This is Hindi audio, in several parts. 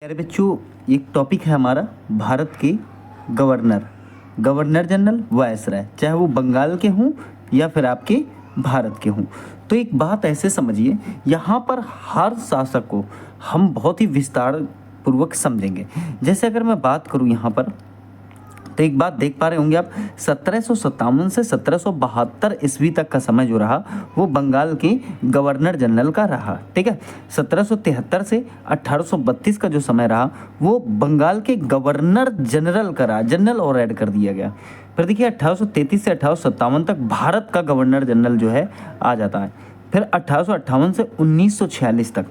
प्यारे बच्चों, एक टॉपिक है हमारा भारत के गवर्नर गवर्नर जनरल वायसराय, चाहे वो बंगाल के हों या फिर आपके भारत के हों। तो एक बात ऐसे समझिए, यहाँ पर हर शासक को हम बहुत ही विस्तार पूर्वक समझेंगे। जैसे अगर मैं बात करूँ यहाँ पर, तो एक बात देख पा रहे होंगे आप, 1757 से 1772 ईस्वी तक का समय जो रहा वो बंगाल के गवर्नर जनरल का रहा। ठीक है, 1773 से 1832 का जो समय रहा वो बंगाल के गवर्नर जनरल का रहा, जनरल और ऐड कर दिया गया। फिर देखिए 1833 से 1857 तक भारत का गवर्नर जनरल जो है आ जाता है। फिर 1858 से 1946 तक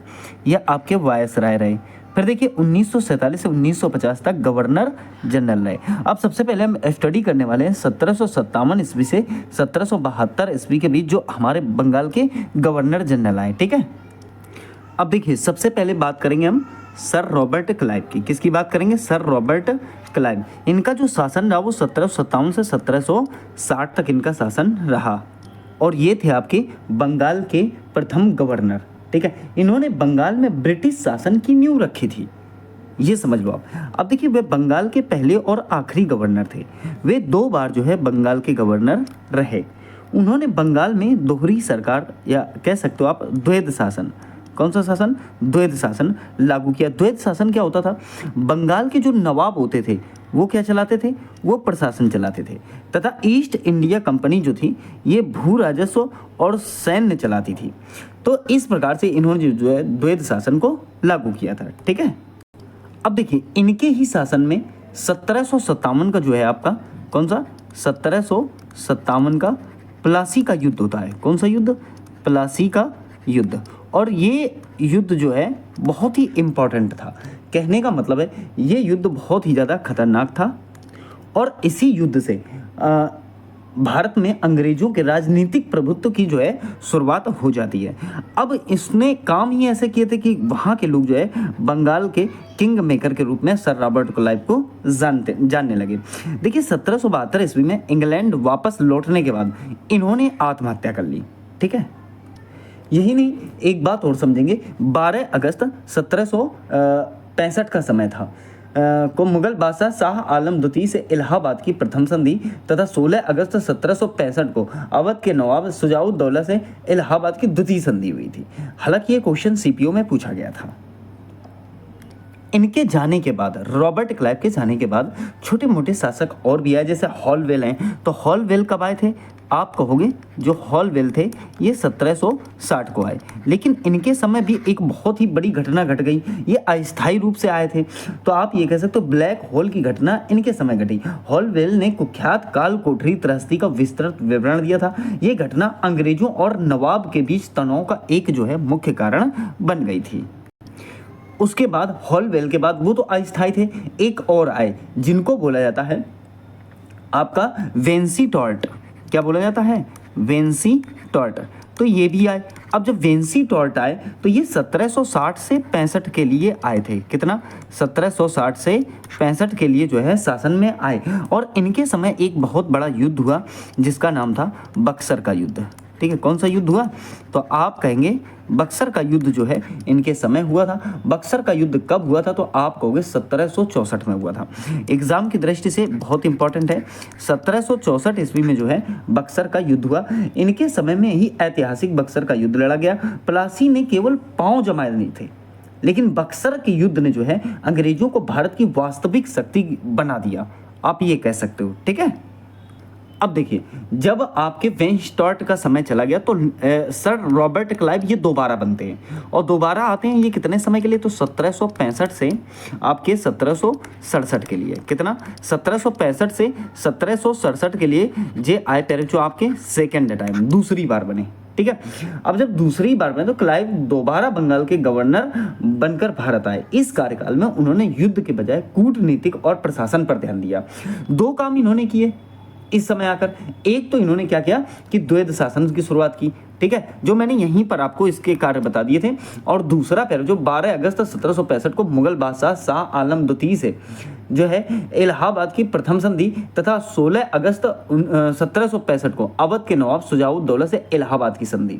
ये आपके वायसराय रहे। फिर देखिए 1947 से 1950 तक गवर्नर जनरल रहे। अब सबसे पहले हम स्टडी करने वाले हैं 1757 ईस्वी से 1772 ईस्वी के बीच जो हमारे बंगाल के गवर्नर जनरल आए। ठीक है, अब देखिए सबसे पहले बात करेंगे हम सर रॉबर्ट क्लाइव की। किसकी बात करेंगे? Sir Robert Clive. इनका जो शासन रहा वो 1757 से 1760 तक इनका शासन रहा और ये थे आपके बंगाल के प्रथम गवर्नर। ठीक है, इन्होंने बंगाल में ब्रिटिश शासन की नींव रखी थी, ये समझ लो आप। अब देखिए वे बंगाल के पहले और आखिरी गवर्नर थे। वे 2 बार जो है बंगाल के गवर्नर रहे। उन्होंने बंगाल में दोहरी सरकार या कह सकते हो आप द्वैध शासन, कौन सा शासन? द्वैध शासन लागू किया। द्वैध शासन क्या होता था? बंगाल के जो नवाब होते थे वो क्या चलाते थे? वो प्रशासन चलाते थे, तथा ईस्ट इंडिया कंपनी जो थी ये भू राजस्व और सैन्य चलाती थी। तो इस प्रकार से इन्होंने जो है द्वैध शासन को लागू किया था। ठीक है, अब देखिए इनके ही शासन में 1757 का जो है आपका कौन सा? 1757 का प्लासी का युद्ध होता है। कौन सा युद्ध? प्लासी का युद्ध। और ये युद्ध जो है बहुत ही इम्पोर्टेंट था। कहने का मतलब है ये युद्ध बहुत ही ज़्यादा खतरनाक था और इसी युद्ध से भारत में अंग्रेजों के राजनीतिक प्रभुत्व की जो है शुरुआत हो जाती है। अब इसने काम ही ऐसे किए थे कि वहाँ के लोग जो है बंगाल के किंग मेकर के रूप में सर रॉबर्ट क्लाइव को जानने लगे। देखिए 1772 ईस्वी में इंग्लैंड वापस लौटने के बाद इन्होंने आत्महत्या कर ली। ठीक है, यही नहीं, एक बात और समझेंगे। 12 अगस्त 1765 का समय था को मुगल बादशाह शाह आलम द्वितीय से इलाहाबाद की प्रथम संधि तथा 16 अगस्त 1765 को अवध के नवाब शुजाउद्दौला से इलाहाबाद की द्वितीय संधि हुई थी। हालांकि ये क्वेश्चन सीपीओ में पूछा गया था। इनके जाने के बाद, रॉबर्ट क्लाइव के जाने के बाद छोटे मोटे शासक और भी आए, जैसे हॉलवेल हैं। तो हॉलवेल कब आए थे? आप कहोगे जो हॉलवेल थे ये 1760 को आए, लेकिन इनके समय भी एक बहुत ही बड़ी घटना घट गई। ये अस्थायी रूप से आए थे, तो आप ये कह सकते हो ब्लैक होल की घटना इनके समय घटी। हॉलवेल ने कुख्यात काल कोठरी त्रस्ती का विस्तृत विवरण दिया था। ये घटना अंग्रेजों और नवाब के बीच तनाव का एक जो है मुख्य कारण बन गई थी। उसके बाद हॉलवेल के बाद वो तो अस्थायी थे, एक और आए जिनको बोला जाता है आपका वेंसीटॉर्ट। क्या बोला जाता है? वेंसीटॉर्ट। तो ये भी आए। अब जब वेंसीटॉर्ट आए तो ये 1760 से 65 के लिए आए थे। कितना? 1760 से 65 के लिए जो है शासन में आए और इनके समय एक बहुत बड़ा युद्ध हुआ जिसका नाम था बक्सर का युद्ध। ठीक है, कौन सा युद्ध हुआ? तो आप कहेंगे बक्सर का युद्ध जो है इनके समय हुआ था। बक्सर का युद्ध कब हुआ था? तो आप कहोगे 1764 में हुआ था। एग्जाम की दृष्टि से बहुत इंपॉर्टेंट है। 1764 ईस्वी में जो है बक्सर का युद्ध हुआ। इनके समय में ही ऐतिहासिक बक्सर का युद्ध लड़ा गया। प्लासी ने केवल पांव जमाए नहीं थे, लेकिन बक्सर के युद्ध ने जो है अंग्रेजों को भारत की वास्तविक शक्ति बना दिया, आप ये कह सकते हो। ठीक है, अब देखिए जब आपके वेंस्टॉर्ट का समय चला गया तो सर रॉबर्ट क्लाइव ये दोबारा बनते हैं और दोबारा आते हैं। ये कितने समय के लिए? तो 1765 से आपके 1767 के लिए। कितना? 1765 से 1767 के लिए जे आए पहले जो आपके सेकेंड टाइम, दूसरी बार बने। ठीक है, अब जब दूसरी बार बने तो क्लाइव दोबारा बंगाल के गवर्नर बनकर भारत आए। इस कार्यकाल में उन्होंने युद्ध के बजाय कूटनीतिक और प्रशासन पर ध्यान दिया। 2 काम इन्होंने किए इस समय आकर। एक तो इन्होंने क्या किया कि द्वैध शासन की शुरुआत की। ठीक है, जो मैंने यहीं पर आपको इसके कार्य बता दिए थे। और दूसरा पैर जो 12 अगस्त 1765 को मुगल बादशाह शाह आलम द्वितीय से जो है इलाहाबाद की प्रथम संधि तथा 16 अगस्त 1765 को अवध के नवाब शुजाउद्दौला से इलाहाबाद की संधि।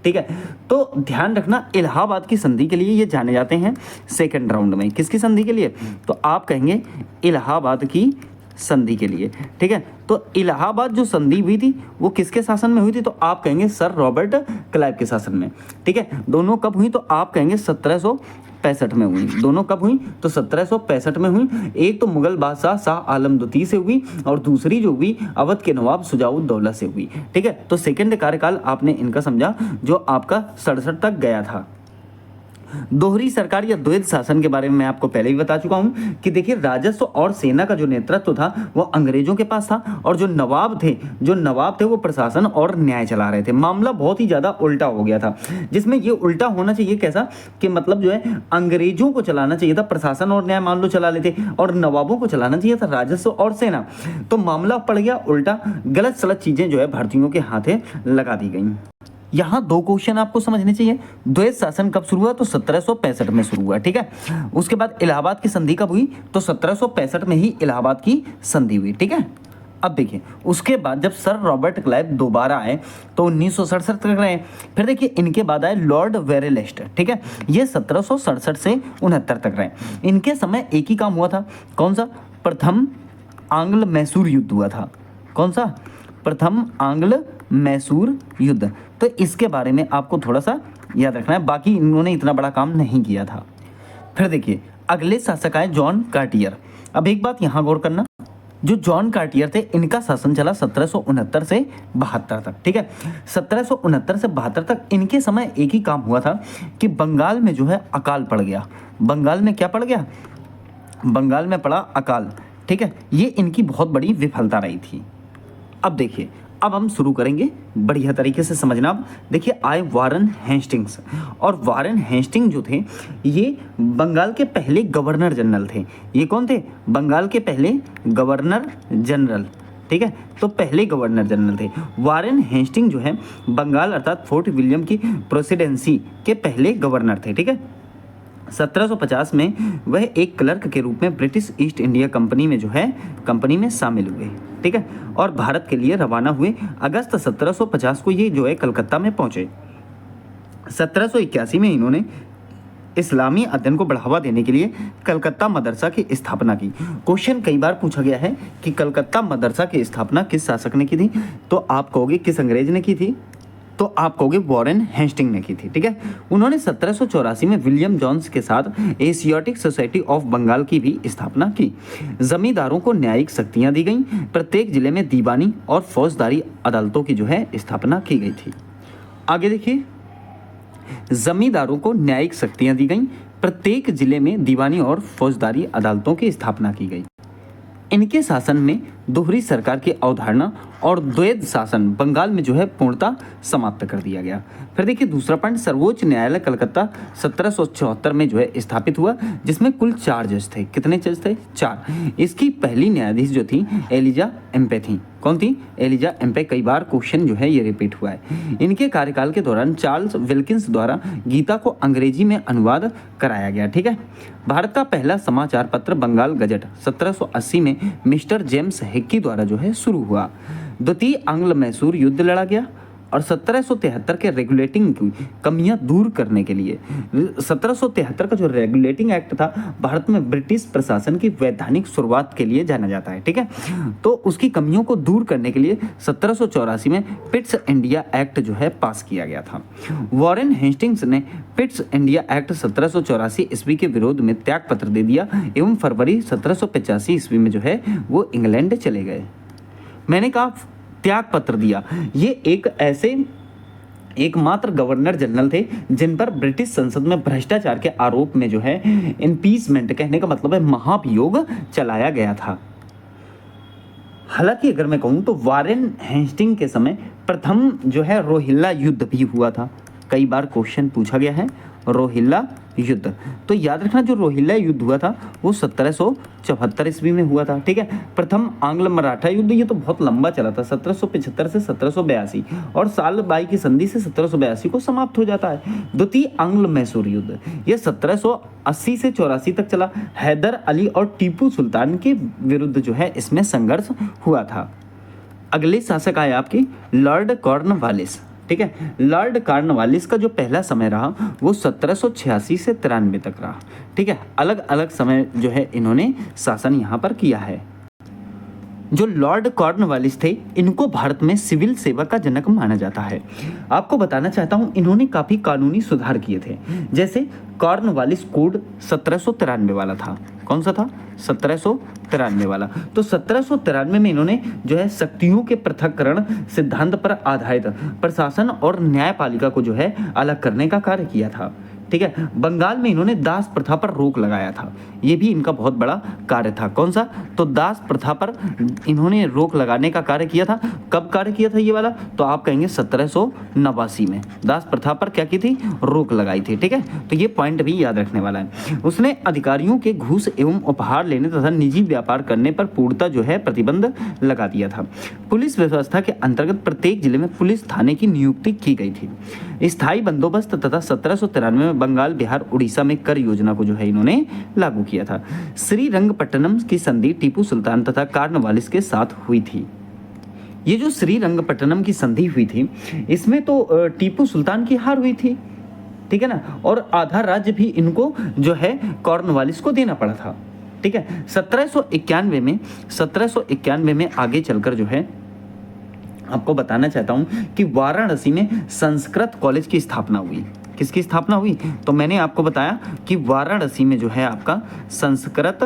ठीक है। तो ध्यान रखना, इलाहाबाद की संधि के लिए ये जाने जाते हैं सेकंड राउंड में। किसकी संधि के लिए? तो आप कहेंगे इलाहाबाद की संधि के लिए, ठीक है। तो इलाहाबाद जो संधि हुई थी वो किसके शासन में हुई थी? तो आप कहेंगे सर रॉबर्ट क्लाइव के शासन में, ठीक है। दोनों कब हुई? तो आप कहेंगे 1765 में हुई। दोनों कब हुई? तो 1765 में हुई। एक तो मुगल बादशाह शाह आलम द्वितीय से हुई और दूसरी जो हुई अवध के नवाब शुजाउद्दौला से हुई, ठीक है। तो सेकेंड कार्यकाल आपने इनका समझा जो आपका 67 तक गया था। दोहरी सरकार या द्वैध शासन के बारे में मैं आपको पहले ही बता चुका हूं कि देखिए राजस्व और सेना का जो नेतृत्व था वो अंग्रेजों के पास था और जो नवाब थे वो प्रशासन और न्याय चला रहे थे। मामला बहुत ही ज्यादा उल्टा हो गया था, जिसमें ये उल्टा होना चाहिए कैसा कि मतलब जो है अंग्रेजों को चलाना चाहिए था प्रशासन और न्याय मान लो चला लेते, और नवाबों को चलाना चाहिए था राजस्व और सेना। तो मामला पड़ गया उल्टा, गलत सलत चीजें जो है भारतीयों के हाथे लगा दी गई। यहाँ दो क्वेश्चन आपको समझने चाहिए। द्वैध शासन कब शुरू हुआ? तो 1765 में शुरू हुआ, ठीक है। उसके बाद इलाहाबाद की संधि कब हुई? तो 1765 में ही इलाहाबाद की संधि हुई, ठीक है। अब देखिए उसके बाद जब सर रॉबर्ट क्लाइव दोबारा आए तो 1967 तक रहे। फिर देखिए इनके बाद आए लॉर्ड वेरेलेस्ट, ठीक है। ये 1767 से 69 तक रहे। इनके समय एक ही काम हुआ था, कौन सा? प्रथम आंग्ल मैसूर युद्ध हुआ था। कौन सा? प्रथम आंग्ल मैसूर युद्ध। तो इसके बारे में आपको थोड़ा सा याद रखना है, बाकी इन्होंने इतना बड़ा काम नहीं किया था। फिर देखिए अगले शासक आए जॉन कार्टियर। अब एक बात यहाँ गौर करना, जो जॉन कार्टियर थे इनका शासन चला 1769 से 72 तक, ठीक है। 1769 से 72 तक इनके समय एक ही काम हुआ था कि बंगाल में जो है अकाल पड़ गया। बंगाल में क्या पड़ गया? बंगाल में पड़ा अकाल, ठीक है। ये इनकी बहुत बड़ी विफलता रही थी। अब देखिए अब हम शुरू करेंगे बढ़िया तरीके से समझना। अब देखिए आए वारन हेस्टिंग्स, और वारन हेस्टिंग जो थे ये बंगाल के पहले गवर्नर जनरल थे। ये कौन थे? बंगाल के पहले गवर्नर जनरल, ठीक है। तो पहले गवर्नर जनरल थे वारन हेस्टिंग जो है बंगाल अर्थात फोर्ट विलियम की प्रेसिडेंसी के पहले गवर्नर थे, ठीक है। 1750 में वह एक क्लर्क के रूप में ब्रिटिश ईस्ट इंडिया कंपनी में जो है कंपनी में शामिल हुए, ठीक है, और भारत के लिए रवाना हुए। अगस्त 1750 को ये जो है कलकत्ता में पहुंचे। 1781 में इन्होंने इस्लामी अध्ययन को बढ़ावा देने के लिए कलकत्ता मदरसा की स्थापना की। क्वेश्चन कई बार पूछा गया है कि कलकत्ता मदरसा की स्थापना किस शासक ने की थी? तो आप कहोगे किस अंग्रेज ने की थी? तो आप कहोगे वॉरेन हेस्टिंग ने की थी, ठीक है। उन्होंने 1784 में विलियम जोन्स के साथ एशियाटिक सोसाइटी ऑफ बंगाल की भी स्थापना की। जमींदारों को न्यायिक शक्तियां दी गईं। प्रत्येक जिले में दीवानी और फौजदारी अदालतों की जो है स्थापना की गई थी। आगे देखिए, जमींदारों को न्यायिक शक्तियां दी गईं। प्रत्येक जिले में दीवानी और फौजदारी अदालतों की स्थापना की गई। इनके शासन में दोहरी सरकार की अवधारणा और द्वैध शासन बंगाल में जो है पूर्णतः समाप्त कर दिया गया। फिर देखिए दूसरा पॉइंट, सर्वोच्च न्यायालय कलकत्ता 1774 में जो है स्थापित हुआ, जिसमें कुल 4 जज थे। कितने जज थे? 4। इसकी पहली न्यायाधीश जो थी एलिजा एम्पे थी। कौन थी? एलिजा एम्पे। कई बार क्वेश्चन जो है ये रिपीट हुआ है। इनके कार्यकाल के दौरान चार्ल्स विल्किंस द्वारा गीता को अंग्रेजी में अनुवाद कराया गया, ठीक है। भारत का पहला समाचार पत्र बंगाल गजट 1780 में मिस्टर जेम्स हिक्की द्वारा जो है शुरू हुआ। द्वितीय आंग्ल मैसूर युद्ध लड़ा गया और 1773 के रेगुलेटिंग की कमियां दूर करने के लिए 1773 का जो रेगुलेटिंग एक्ट था भारत में ब्रिटिश प्रशासन की वैधानिक शुरुआत के लिए जाना जाता है, ठीक है। तो उसकी कमियों को दूर करने के लिए 1784 में पिट्स इंडिया एक्ट जो है पास किया गया था। वॉरेन हेस्टिंग्स ने पिट्स इंडिया एक्ट 1784 ईस्वी के विरोध में त्यागपत्र दे दिया एवं फरवरी 1785 ईस्वी में जो है वो इंग्लैंड चले गए। मैंने कहा त्याग पत्र दिया। ये एकमात्र गवर्नर जनरल थे जिन पर ब्रिटिश संसद में भ्रष्टाचार के आरोप में जो है इम्पीचमेंट, कहने का मतलब है महाभियोग, चलाया गया था। हालांकि अगर मैं कहूं तो वारेन हेस्टिंग के समय प्रथम जो है रोहिल्ला युद्ध भी हुआ था। कई बार क्वेश्चन पूछा गया है रोहिल्ला युद्ध। तो याद रखना जो रोहिल्ला युद्ध हुआ था वो 1774 ईस्वी में हुआ था, ठीक है। प्रथम आंग्ल मराठा युद्ध ये तो बहुत लंबा चला था, 1775 से 1782, और साल बाई की संधि से 1782 को समाप्त हो जाता है। द्वितीय आंग्ल मैसूर युद्ध ये 1780 से 84 तक चला। हैदर अली और टीपू सुल्तान के विरुद्ध जो है इसमें संघर्ष हुआ था। अगले शासक आए आपके लॉर्ड कॉर्नवालिस। ठीक है। लॉर्ड कॉर्नवालिस का जो पहला समय रहा वो 1786 से 93 तक रहा, ठीक है। अलग अलग समय जो है इन्होंने शासन यहाँ पर किया है। जो लॉर्ड कॉर्नवालिस थे इनको भारत में सिविल सेवा का जनक माना जाता है। आपको बताना चाहता हूँ इन्होंने काफ़ी कानूनी सुधार किए थे, जैसे कॉर्नवालिस कोड 1793 वाला था। कौन सा था? 1793 वाला। तो 1793 में इन्होंने जो है शक्तियों के पृथक्करण सिद्धांत पर आधारित प्रशासन और न्यायपालिका को जो है अलग करने का कार्य किया था, ठीक है। बंगाल में इन्होंने दास प्रथा पर रोक लगाया था, ये भी इनका बहुत बड़ा कार्य था। कौन सा? तो दास प्रथा पर इन्होंने रोक लगाने का कार्य किया था। कब कार्य किया था ये वाला? तो आप कहेंगे 1789 में दास प्रथा पर क्या की थी? रोक लगाई थी, ठीक है। तो ये पॉइंट भी याद रखने वाला है। उसने अधिकारियों के घूस एवं उपहार लेने तथा निजी व्यापार करने पर पूर्णतः जो है प्रतिबंध लगा दिया था। पुलिस व्यवस्था के अंतर्गत प्रत्येक जिले में पुलिस थाने की नियुक्ति की गई थी। स्थायी बंदोबस्त तथा 1793 में बंगाल, बिहार, उड़ीसा में कर योजना को जो है इन्होंने लागू किया था। श्रीरंगपट्टनम की संधि टीपू सुल्तान तथा कॉर्नवालिस के साथ हुई थी। ये जो श्रीरंगपट्टनम की संधि हुई थी इसमें तो टीपू सुल्तान की हार हुई थी, ठीक है ना, और आधा राज्य भी इनको जो है कॉर्नवालिस को देना पड़ा था, ठीक है। 1791 में आगे चलकर जो है आपको बताना चाहता हूं कि वाराणसी में संस्कृत कॉलेज की स्थापना हुई। किसकी स्थापना हुई? तो मैंने आपको बताया कि वाराणसी में जो है आपका संस्कृत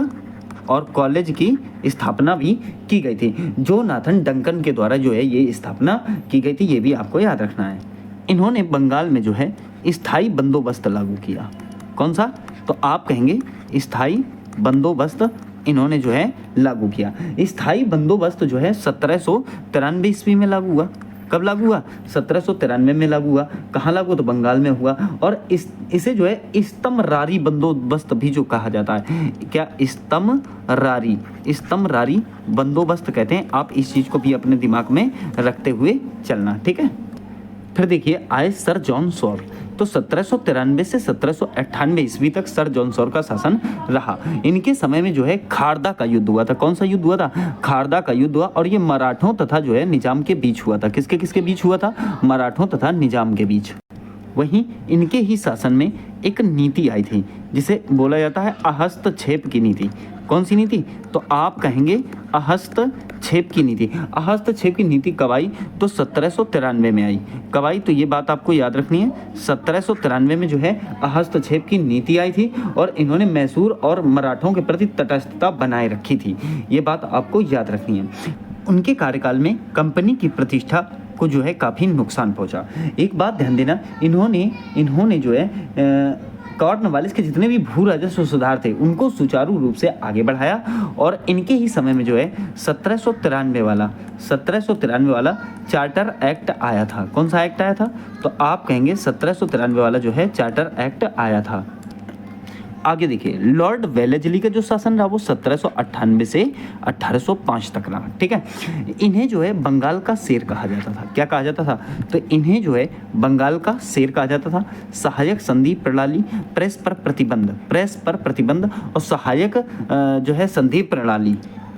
और कॉलेज की स्थापना भी की गई थी। जोनाथन डंकन के द्वारा जो है ये स्थापना की गई थी, ये भी आपको याद रखना है। इन्होंने बंगाल में जो है स्थायी बंदोबस्त लागू किया। कौन सा? तो आप कहेंगे स्थायी बंदोबस्त इन्होंने जो है लागू किया। स्थायी बंदोबस्त जो है 1793 ईस्वी में लागू हुआ। कब लागू हुआ? 1793 में लागू हुआ। कहाँ लागू? तो बंगाल में हुआ। और इसे जो है इस्तमरारी बंदोबस्त भी जो कहा जाता है। क्या? इस्तमरारी बंदोबस्त कहते हैं। आप इस चीज़ को भी अपने दिमाग में रखते हुए चलना, ठीक है। फिर देखिए आए सर जॉन सॉर। तो 1793 से 1798 ईस्वी तक सर जॉन सॉर का शासन रहा। इनके समय में जो है खारदा का युद्ध हुआ था। कौन सा युद्ध हुआ था? खारदा का युद्ध हुआ, और ये मराठों तथा जो है निजाम के बीच हुआ था। किसके बीच हुआ था? मराठों तथा निजाम के बीच। वहीं इनके ही शासन में एक नीति आई थी जिसे बोला जाता है अहस्तक्षेप की नीति। कौन सी नीति? तो आप कहेंगे अहस्तक्षेप की नीति। अहस्तक्षेप की नीति कब आई? तो 1793 में आई। कब आई? तो ये बात आपको याद रखनी है। 1793 में जो है अहस्तक्षेप की नीति आई थी और इन्होंने मैसूर और मराठों के प्रति तटस्थता बनाए रखी थी। ये बात आपको याद रखनी है। उनके कार्यकाल में कंपनी की प्रतिष्ठा को जो है काफ़ी नुकसान पहुंचा। एक बात ध्यान देना, इन्होंने जो है कॉर्नवालिस के जितने भी भू राजस्व सुधार थे उनको सुचारू रूप से आगे बढ़ाया। और इनके ही समय में जो है 1793 वाला चार्टर एक्ट आया था। कौन सा एक्ट आया था? तो आप कहेंगे 1793 वाला जो है चार्टर एक्ट आया था। आगे देखिए लॉर्ड वेलेस्ली का जो शासन रहा वो 1798 से 1805 तक रहा, ठीक है। इन्हें जो है बंगाल का शेर कहा जाता था। क्या कहा जाता था? तो इन्हें जो है बंगाल का शेर कहा जाता था। सहायक संधि प्रणाली, प्रेस पर प्रतिबंध और सहायक जो है संधि प्रणाली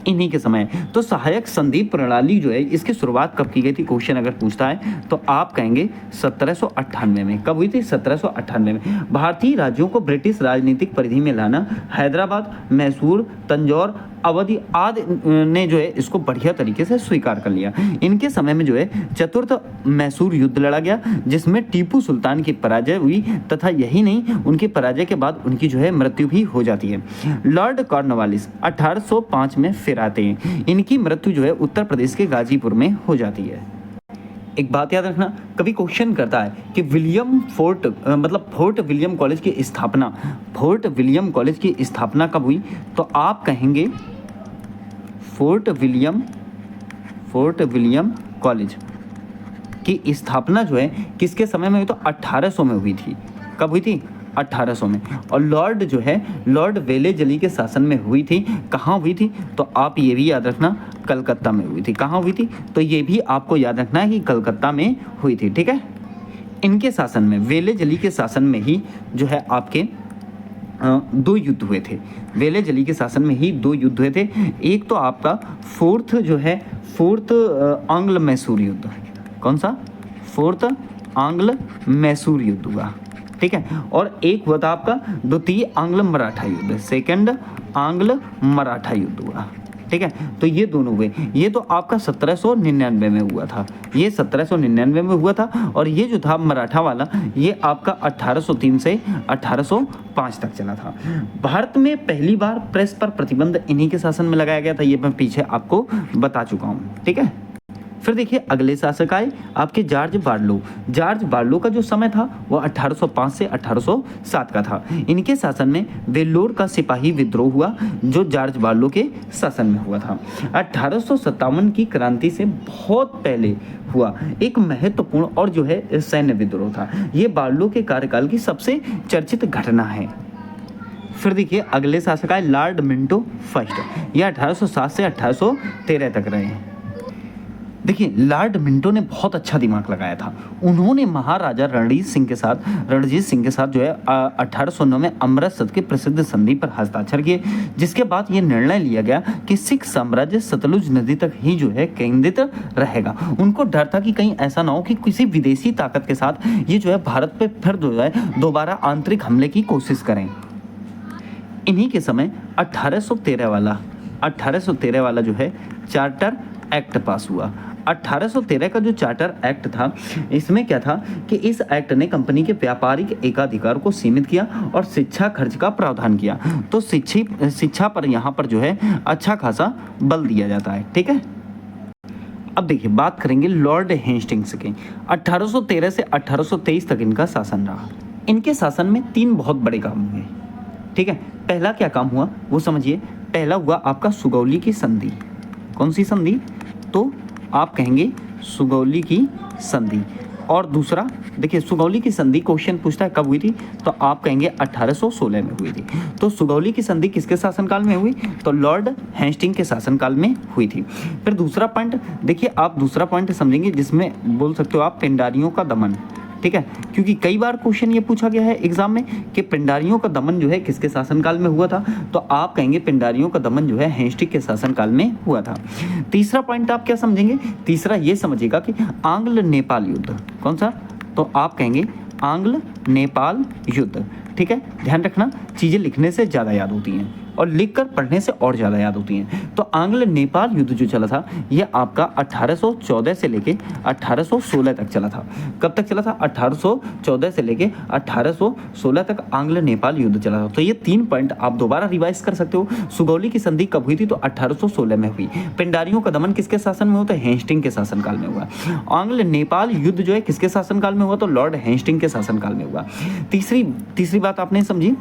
इन्हीं के समय। तो सहायक संधि प्रणाली जो है इसकी शुरुआत कब की गई थी? क्वेश्चन अगर पूछता है तो आप कहेंगे 1798 में। कब हुई थी? 1798 में। भारतीय राज्यों को ब्रिटिश राजनीतिक परिधि में लाना, हैदराबाद, मैसूर, तंजौर, अवधि आदि ने जो है इसको बढ़िया तरीके से स्वीकार कर लिया। इनके समय में जो है चतुर्थ मैसूर युद्ध लड़ा गया जिसमें टीपू सुल्तान की पराजय हुई तथा यही नहीं उनकी पराजय के बाद उनकी जो है मृत्यु भी हो जाती है। लॉर्ड कॉर्नवालिस 1805 में फिर आते हैं। इनकी मृत्यु जो है उत्तर प्रदेश के गाजीपुर में हो जाती है। एक बात याद रखना, कभी क्वेश्चन करता है कि फोर्ट विलियम कॉलेज की स्थापना कब हुई? तो आप कहेंगे फोर्ट विलियम कॉलेज की स्थापना जो है किसके समय में हुई? तो 1800 में हुई थी। कब हुई थी? 1800 में। और लॉर्ड वेलेस्ली के शासन में हुई थी। कहाँ हुई थी? तो आप ये भी याद रखना कलकत्ता में हुई थी। कहाँ हुई थी? तो ये भी आपको याद रखना है कि कलकत्ता में हुई थी, ठीक है। इनके शासन में, वेलेस्ली के शासन में ही जो है आपके 2 युद्ध हुए थे। वेलेस्ली के शासन में ही 2 युद्ध हुए थे। एक तो आपका फोर्थ आंग्ल मैसूर युद्ध। कौन सा? फोर्थ आंग्ल मैसूर युद्ध हुआ, ठीक है। और एक हुआ था आपका द्वितीय आंग्ल मराठा युद्ध, सेकंड आंग्ल मराठा युद्ध हुआ, ठीक है। तो ये दोनों हुए, ये तो आपका 1799 में हुआ था, ये 1799 में हुआ था। और ये जो था मराठा वाला, ये आपका 1803 से 1805 तक चला था। भारत में पहली बार प्रेस पर प्रतिबंध इन्हीं के शासन में लगाया गया था, ये मैं पीछे आपको बता चुका हूँ, ठीक है। फिर देखिए अगले शासक आए आपके जॉर्ज बार्लो। जॉर्ज बार्लो का जो समय था वो 1805 से 1807 का था। इनके शासन में वेल्लोर का सिपाही विद्रोह हुआ, जो जॉर्ज बार्लो के शासन में हुआ था। 1857 की क्रांति से बहुत पहले हुआ एक महत्वपूर्ण और जो है सैन्य विद्रोह था। ये बार्लो के कार्यकाल की सबसे चर्चित घटना है। फिर देखिए अगले शासक आए लॉर्ड मिंटो फर्स्ट। यह 1807 से 1813 तक रहे हैं। देखिए लॉर्ड मिंटो ने बहुत अच्छा दिमाग लगाया था। उन्होंने महाराजा रणजीत सिंह के साथ जो है 1809 में अमृतसर के प्रसिद्ध संधि पर हस्ताक्षर किए, जिसके बाद ये निर्णय लिया गया कि सिख साम्राज्य सतलुज नदी तक ही जो है केंद्रित रहेगा। उनको डर था कि कहीं ऐसा ना हो कि किसी विदेशी ताकत के साथ ये जो है भारत पे फिर जो है दोबारा आंतरिक हमले की कोशिश करें। इन्हीं के समय 1813 वाला जो है चार्टर एक्ट पास हुआ। 1813 का जो चार्टर एक्ट था, इसमें क्या था कि इस एक्ट ने कंपनी के व्यापारिक एकाधिकार को सीमित किया और शिक्षा खर्च का प्रावधान किया। तो शिक्षा पर यहाँ पर जो है अच्छा खासा बल दिया जाता है, ठीक है। अब देखिए बात करेंगे लॉर्ड हेस्टिंग्स के। 1813 से 1823 तक इनका शासन रहा। इनके शासन में 3 बहुत बड़े काम हुए, ठीक है। पहला क्या काम हुआ वो समझिए। पहला हुआ आपका सुगौली की संधि। कौन सी संधि? तो आप कहेंगे सुगौली की संधि। और दूसरा देखिए सुगौली की संधि क्वेश्चन पूछता है कब हुई थी, तो आप कहेंगे 1816 में हुई थी। तो सुगौली की संधि किसके शासनकाल में हुई? तो लॉर्ड हेस्टिंग के शासनकाल में हुई थी। फिर दूसरा पॉइंट देखिए, आप दूसरा पॉइंट समझेंगे जिसमें बोल सकते हो आप पिंडारियों का दमन, ठीक है। क्योंकि कई बार क्वेश्चन ये पूछा गया है एग्जाम में कि पिंडारियों का दमन जो है किसके शासनकाल में हुआ था, तो आप कहेंगे पिंडारियों का दमन जो है हेस्टिंग के शासनकाल में हुआ था। तीसरा पॉइंट आप क्या समझेंगे? तीसरा ये समझिएगा कि आंग्ल नेपाल युद्ध। कौन सा? तो आप कहेंगे आंग्ल नेपाल युद्ध, ठीक है। ध्यान रखना चीज़ें लिखने से ज़्यादा याद होती हैं और लिखकर पढ़ने से और ज़्यादा याद होती हैं। तो आंग्ल नेपाल युद्ध जो चला था ये आपका 1814 से लेके 1816 तक चला था। कब तक चला था? 1814 से लेके 1816 तक आंग्ल नेपाल युद्ध चला था। तो ये 3 पॉइंट आप दोबारा रिवाइज कर सकते हो। सुगौली की संधि कब हुई थी? तो 1816 में हुई। पिंडारियों का दमन किसके शासन में होता है? हेस्टिंग के शासनकाल में हुआ। आंग्ल नेपाल युद्ध जो है किसके शासनकाल में हुआ? तो लॉर्ड हेस्टिंग के शासनकाल में हुआ। तीसरी बात आपने समझी।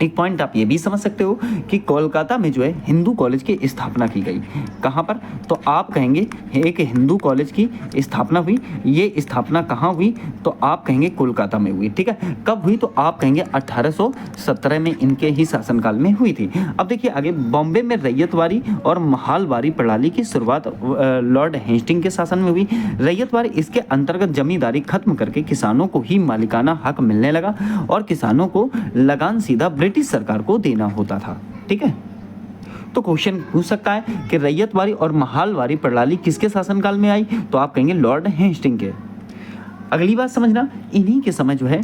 एक पॉइंट आप ये भी समझ सकते हो कि कोलकाता में जो है हिंदू कॉलेज की स्थापना की गई। कहाँ पर? तो आप कहेंगे एक हिंदू कॉलेज की स्थापना हुई। ये स्थापना कहाँ हुई? तो आप कहेंगे कोलकाता में हुई, ठीक है। कब हुई? तो आप कहेंगे 1817 में इनके ही शासनकाल में हुई थी। अब देखिए आगे, बॉम्बे में रैयतवारी और महालवारी प्रणाली की शुरुआत लॉर्ड हेस्टिंग के शासन में हुई। रैयतवारी इसके अंतर्गत जमींदारी खत्म करके किसानों को ही मालिकाना हक मिलने लगा और किसानों को लगान सीधा ब्रिटिश सरकार को देना होता था, ठीक है। तो क्वेश्चन पूछ सकता है कि रैयतवारी और महालवारी प्रणाली किसके शासनकाल में आई? तो आप कहेंगे लॉर्ड हेस्टिंग के। अगली बात समझना, इन्हीं के समय जो है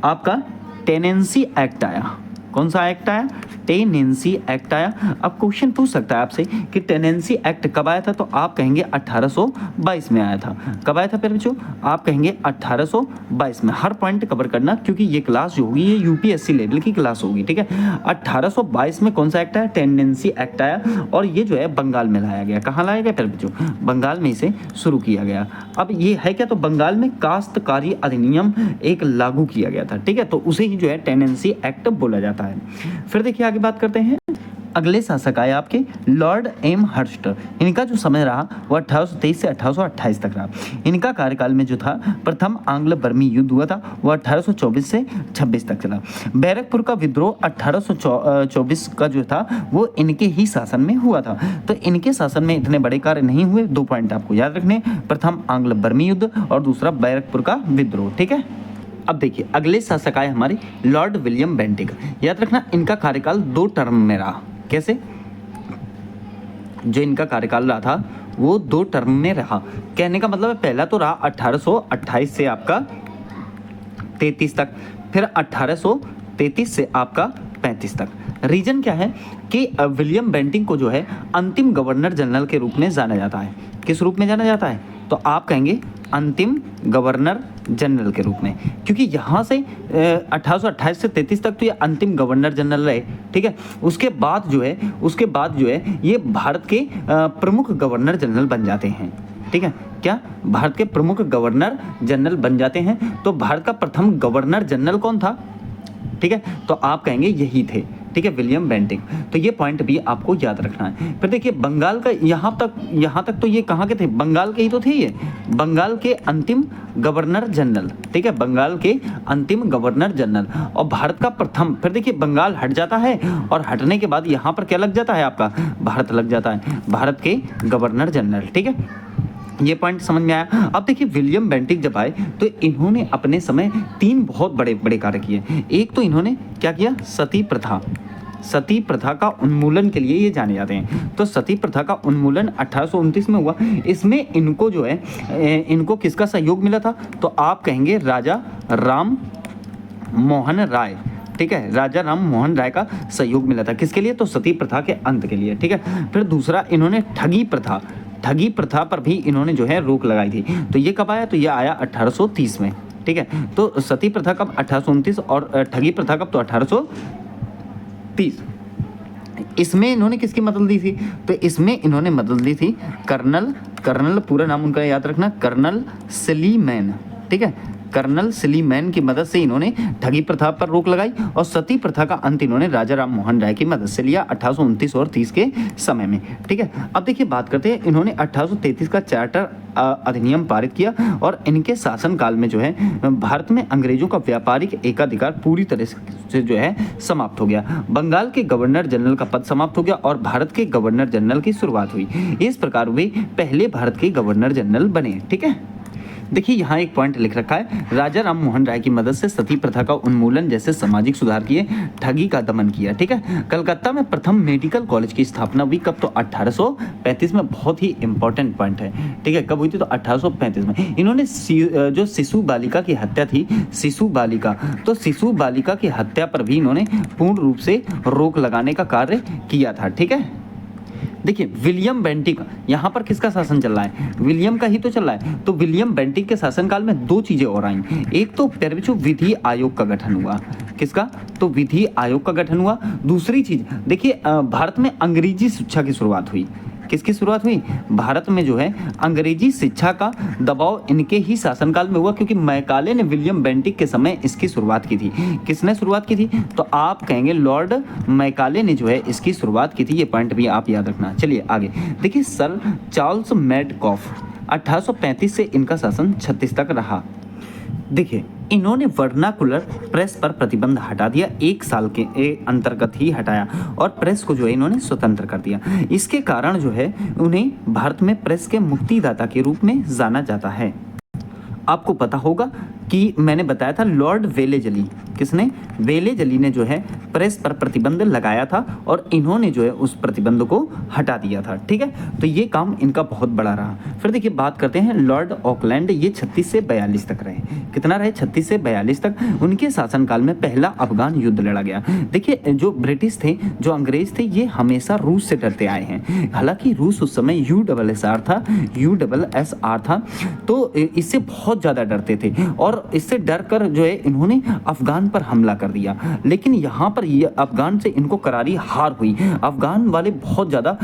आपका टेनेंसी एक्ट आया। कौन सा एक्ट आया? टेनेंसी एक्ट आया। अब क्वेश्चन पूछ सकता है आपसे कि टेनेंसी एक्ट कब आया था? तो आप कहेंगे 1822 में आया था। कब आया था फिर बच्चों? आप कहेंगे 1822 में। हर पॉइंट कवर करना क्योंकि ये क्लास जो होगी ये यूपीएससी लेवल की क्लास होगी, ठीक है। 1822 में कौन सा एक्ट आया? टेनेंसी एक्ट आया और ये जो है बंगाल में लाया गया। कहाँ लाया गया फिर बच्चों? बंगाल में इसे शुरू किया गया। अब ये है क्या? तो बंगाल में काश्तकारी अधिनियम एक लागू किया गया था, ठीक है। तो उसे ही जो है टेनेंसी एक्ट बोला जाता है। फिर देखिए आगे बात करते हैं। अगले शासक आए आपके लॉर्ड एम हर्स्ट। इनका जो समय रहा वो 1823 से 1828 तक रहा। इनका कार्यकाल में जो था प्रथम आंग्ल बर्मी युद्ध हुआ था, वो 1824 से 26 तक चला। बैरकपुर का विद्रोह 1824 का जो था वो इनके ही शासन में हुआ था। तो इनके शासन में इतने बड़े कार्य नहीं हुए। 2 पॉइंट आपको याद रखने, प्रथम आंग्ल बर्मी युद्ध और दूसरा बैरकपुर का विद्रोह, ठीक है। अब देखिए अगले शासक आए हमारे लॉर्ड विलियम बेंटिक। याद रखना इनका कार्यकाल 2 टर्म में रहा। कैसे? जो इनका कार्यकाल रहा था वो 2 टर्म में रहा। कहने का मतलब है पहला तो रहा 1828 से आपका 33 तक, फिर 1833 से आपका 35 तक। रीजन क्या है कि विलियम बेंटिंक को जो है अंतिम गवर्नर जनरल के रूप में जाना जाता है। किस रूप में जाना जाता है? तो आप कहेंगे अंतिम गवर्नर जनरल के रूप में, क्योंकि यहाँ से 1828 से 33 तक तो ये अंतिम गवर्नर जनरल रहे, ठीक है। उसके बाद जो है ये भारत के प्रमुख गवर्नर जनरल बन जाते हैं, ठीक है। क्या? भारत के प्रमुख गवर्नर जनरल बन जाते हैं। तो भारत का प्रथम गवर्नर जनरल कौन था? ठीक है, तो आप कहेंगे यही थे, ठीक है, विलियम बेंटिंक। तो ये पॉइंट भी आपको याद रखना है। फिर देखिए बंगाल का यहाँ तक तो ये कहाँ के थे? बंगाल के ही तो थे ये, बंगाल के अंतिम गवर्नर जनरल, ठीक है, बंगाल के अंतिम गवर्नर जनरल और भारत का प्रथम। फिर देखिए बंगाल हट जाता है और हटने के बाद यहाँ पर क्या लग जाता है आपका? भारत लग जाता है, भारत के गवर्नर जनरल, ठीक है। ये पॉइंट समझ में आया। अब देखिए विलियम बेंटिक जब आए तो इन्होंने अपने समय 3 बहुत बड़े बड़े कार्य किए। एक तो इन्होंने क्या किया? सती प्रथा का उन्मूलन के लिए ये जाने जाते हैं। तो सती प्रथा का उन्मूलन 1829 में हुआ। इसमें इनको जो है इनको किसका सहयोग मिला था? तो आप कहेंगे राजा राम मोहन राय, ठीक है, राजा राम मोहन राय का सहयोग मिला था। किसके लिए? तो सती प्रथा के अंत के लिए, ठीक है। फिर दूसरा इन्होंने ठगी प्रथा पर भी इन्होंने जो है रोक लगाई थी। तो ये कब आया? तो ये आया 1830 में, ठीक है। तो सती प्रथा कब? 1829 और ठगी प्रथा कब? तो 1830। इसमें इन्होंने किसकी मदद ली थी? तो इसमें इन्होंने मदद ली थी कर्नल पूरा नाम उनका याद रखना, कर्नल सिलीमैन, ठीक है। कर्नल सिलीमैन की मदद से इन्होंने ठगी प्रथा पर रोक लगाई और सती प्रथा का अंत इन्होंने राजा राम मोहन राय की मदद से लिया 1829 और 30 के समय में, ठीक है। अब देखिए बात करते हैं, इन्होंने 1833 का चार्टर अधिनियम पारित किया और इनके शासनकाल में जो है भारत में अंग्रेजों का व्यापारिक एकाधिकार पूरी तरह से जो है समाप्त हो गया। बंगाल के गवर्नर जनरल का पद समाप्त हो गया और भारत के गवर्नर जनरल की शुरुआत हुई। इस प्रकार वे पहले भारत के गवर्नर जनरल बने, ठीक है। देखिए यहाँ एक पॉइंट लिख रखा है, राजा राम मोहन राय की मदद से सती प्रथा का उन्मूलन जैसे सामाजिक सुधार किए, ठगी का दमन किया, ठीक है। कलकत्ता में प्रथम मेडिकल कॉलेज की स्थापना हुई कब? तो 1835 में। बहुत ही इंपॉर्टेंट पॉइंट है, ठीक है। कब हुई थी? तो 1835 में। इन्होंने जो शिशु बालिका की हत्या थी, शिशु बालिका की हत्या पर भी इन्होंने पूर्ण रूप से रोक लगाने का कार्य किया था, ठीक है। देखिए विलियम बेंटिक, यहाँ पर किसका शासन चल रहा है? विलियम का ही तो चल रहा है। तो विलियम बेंटिक के शासनकाल में 2 चीजें और आई। एक तो पेरविचो विधि आयोग का गठन हुआ। किसका? तो विधि आयोग का गठन हुआ। दूसरी चीज देखिए भारत में अंग्रेजी शिक्षा की शुरुआत हुई। किसकी शुरुआत हुई? भारत में जो है अंग्रेजी शिक्षा का दबाव इनके ही शासनकाल में हुआ, क्योंकि मैकाले ने विलियम बेंटिक के समय इसकी शुरुआत की थी। किसने शुरुआत की थी? तो आप कहेंगे लॉर्ड मैकाले ने जो है इसकी शुरुआत की थी। ये पॉइंट भी आप याद रखना। चलिए आगे देखिए, सर चार्ल्स मेडकॉफ 1835 से इनका शासन 36 तक रहा। देखिए इन्होंने वर्नाकुलर प्रेस पर प्रतिबंध हटा दिया, 1 साल के अंतर्गत ही हटाया और प्रेस को जो है इन्होंने स्वतंत्र कर दिया। इसके कारण जो है उन्हें भारत में प्रेस के मुक्तिदाता के रूप में जाना जाता है। आपको पता होगा कि मैंने बताया था लॉर्ड वेलेजली, किसने? वेलेजली ने जो है प्रेस पर प्रतिबंध लगाया था और इन्होंने जो है उस प्रतिबंध को हटा दिया था, ठीक है। तो ये काम इनका बहुत बड़ा रहा। फिर देखिए बात करते हैं लॉर्ड ऑकलैंड, ये 36 से 42 तक रहे। कितना रहे? 36 से 42 तक। उनके शासनकाल में पहला अफगान युद्ध लड़ा गया। देखिए जो ब्रिटिश थे, जो अंग्रेज थे, ये हमेशा रूस से डरते आए हैं। हालांकि रूस उस समय USSR था, तो इससे बहुत ज़्यादा डरते थे और इससे डर कर जो है इन्होंने अफगान पर हमला कर दिया। लेकिन यहाँ पर ये अफगान से इनको करारी हार हुई। अफगान वाले बहुत ज़्यादा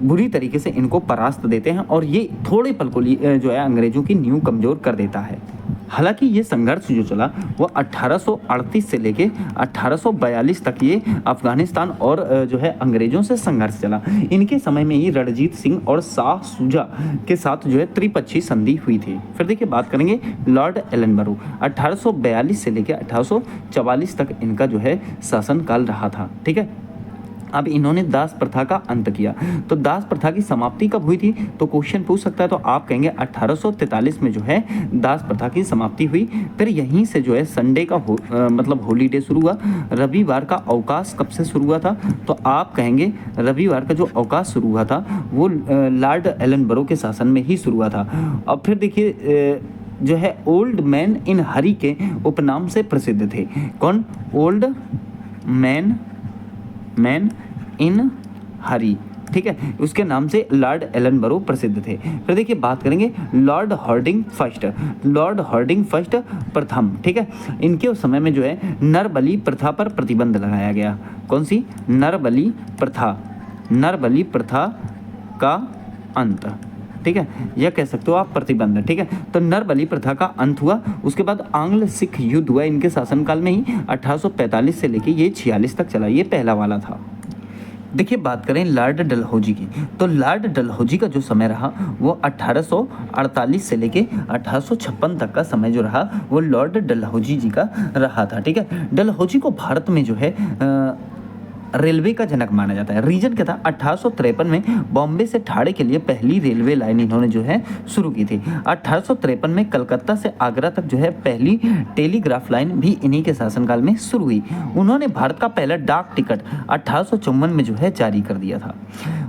बुरी तरीके से इनको परास्त देते हैं और ये थोड़े पल को जो है अंग्रेजों की नींव कमज़ोर कर देता है। हालांकि ये संघर्ष जो चला वो 1838 से लेके 1842 तक ये अफगानिस्तान और जो है अंग्रेजों से संघर्ष चला। इनके समय में ही रणजीत सिंह और शाह शुजा के साथ जो है त्रिपक्षीय संधि हुई थी। फिर देखिए बात करेंगे लॉर्ड एलनबरो, 1842 से लेके 1844 तक इनका जो है शासनकाल रहा था, ठीक है। अब इन्होंने दास प्रथा का अंत किया। तो दास प्रथा की समाप्ति कब हुई थी, तो क्वेश्चन पूछ सकता है। तो आप कहेंगे 1843 में जो है दास प्रथा की समाप्ति हुई। फिर यहीं से जो है संडे का मतलब हॉलीडे शुरू हुआ। रविवार का अवकाश कब से शुरू हुआ था, तो आप कहेंगे रविवार का जो अवकाश शुरू हुआ था वो लॉर्ड एलनबरो के शासन में ही शुरू हुआ था। अब फिर देखिए जो है ओल्ड मैन इन हरी के उपनाम से प्रसिद्ध थे। कौन? ओल्ड मैन इन हरी, ठीक है, उसके नाम से लॉर्ड एलनबरो प्रसिद्ध थे। फिर देखिए बात करेंगे लॉर्ड हार्डिंग फर्स्ट प्रथम, ठीक है, इनके उस समय में जो है नरबली प्रथा पर प्रतिबंध लगाया गया। कौन सी? नरबली प्रथा का अंत, ठीक है, यह कह सकते हो आप प्रतिबंध, ठीक है। तो नरबली प्रथा का अंत हुआ। उसके बाद आंग्ल सिख युद्ध हुआ इनके शासनकाल में ही 1845 से लेके ये 46 तक चला। ये पहला वाला था। देखिए बात करें लॉर्ड डलहौजी की, तो लॉर्ड डलहौजी का जो समय रहा वो 1848 से लेके 1856 तक का समय जो रहा वो लॉर्ड डलहौजी जी का रहा था, ठीक है। डलहौजी को भारत में जो है रेलवे का जनक माना जाता है। रीजन क्या था? 1853 में बॉम्बे से ठाणे के लिए पहली रेलवे लाइन इन्होंने जो है शुरू की थी। 1853 में कलकत्ता से आगरा तक जो है पहली टेलीग्राफ लाइन भी इन्हीं के शासनकाल में शुरू हुई। उन्होंने भारत का पहला डाक टिकट 1854 में जो है जारी कर दिया था।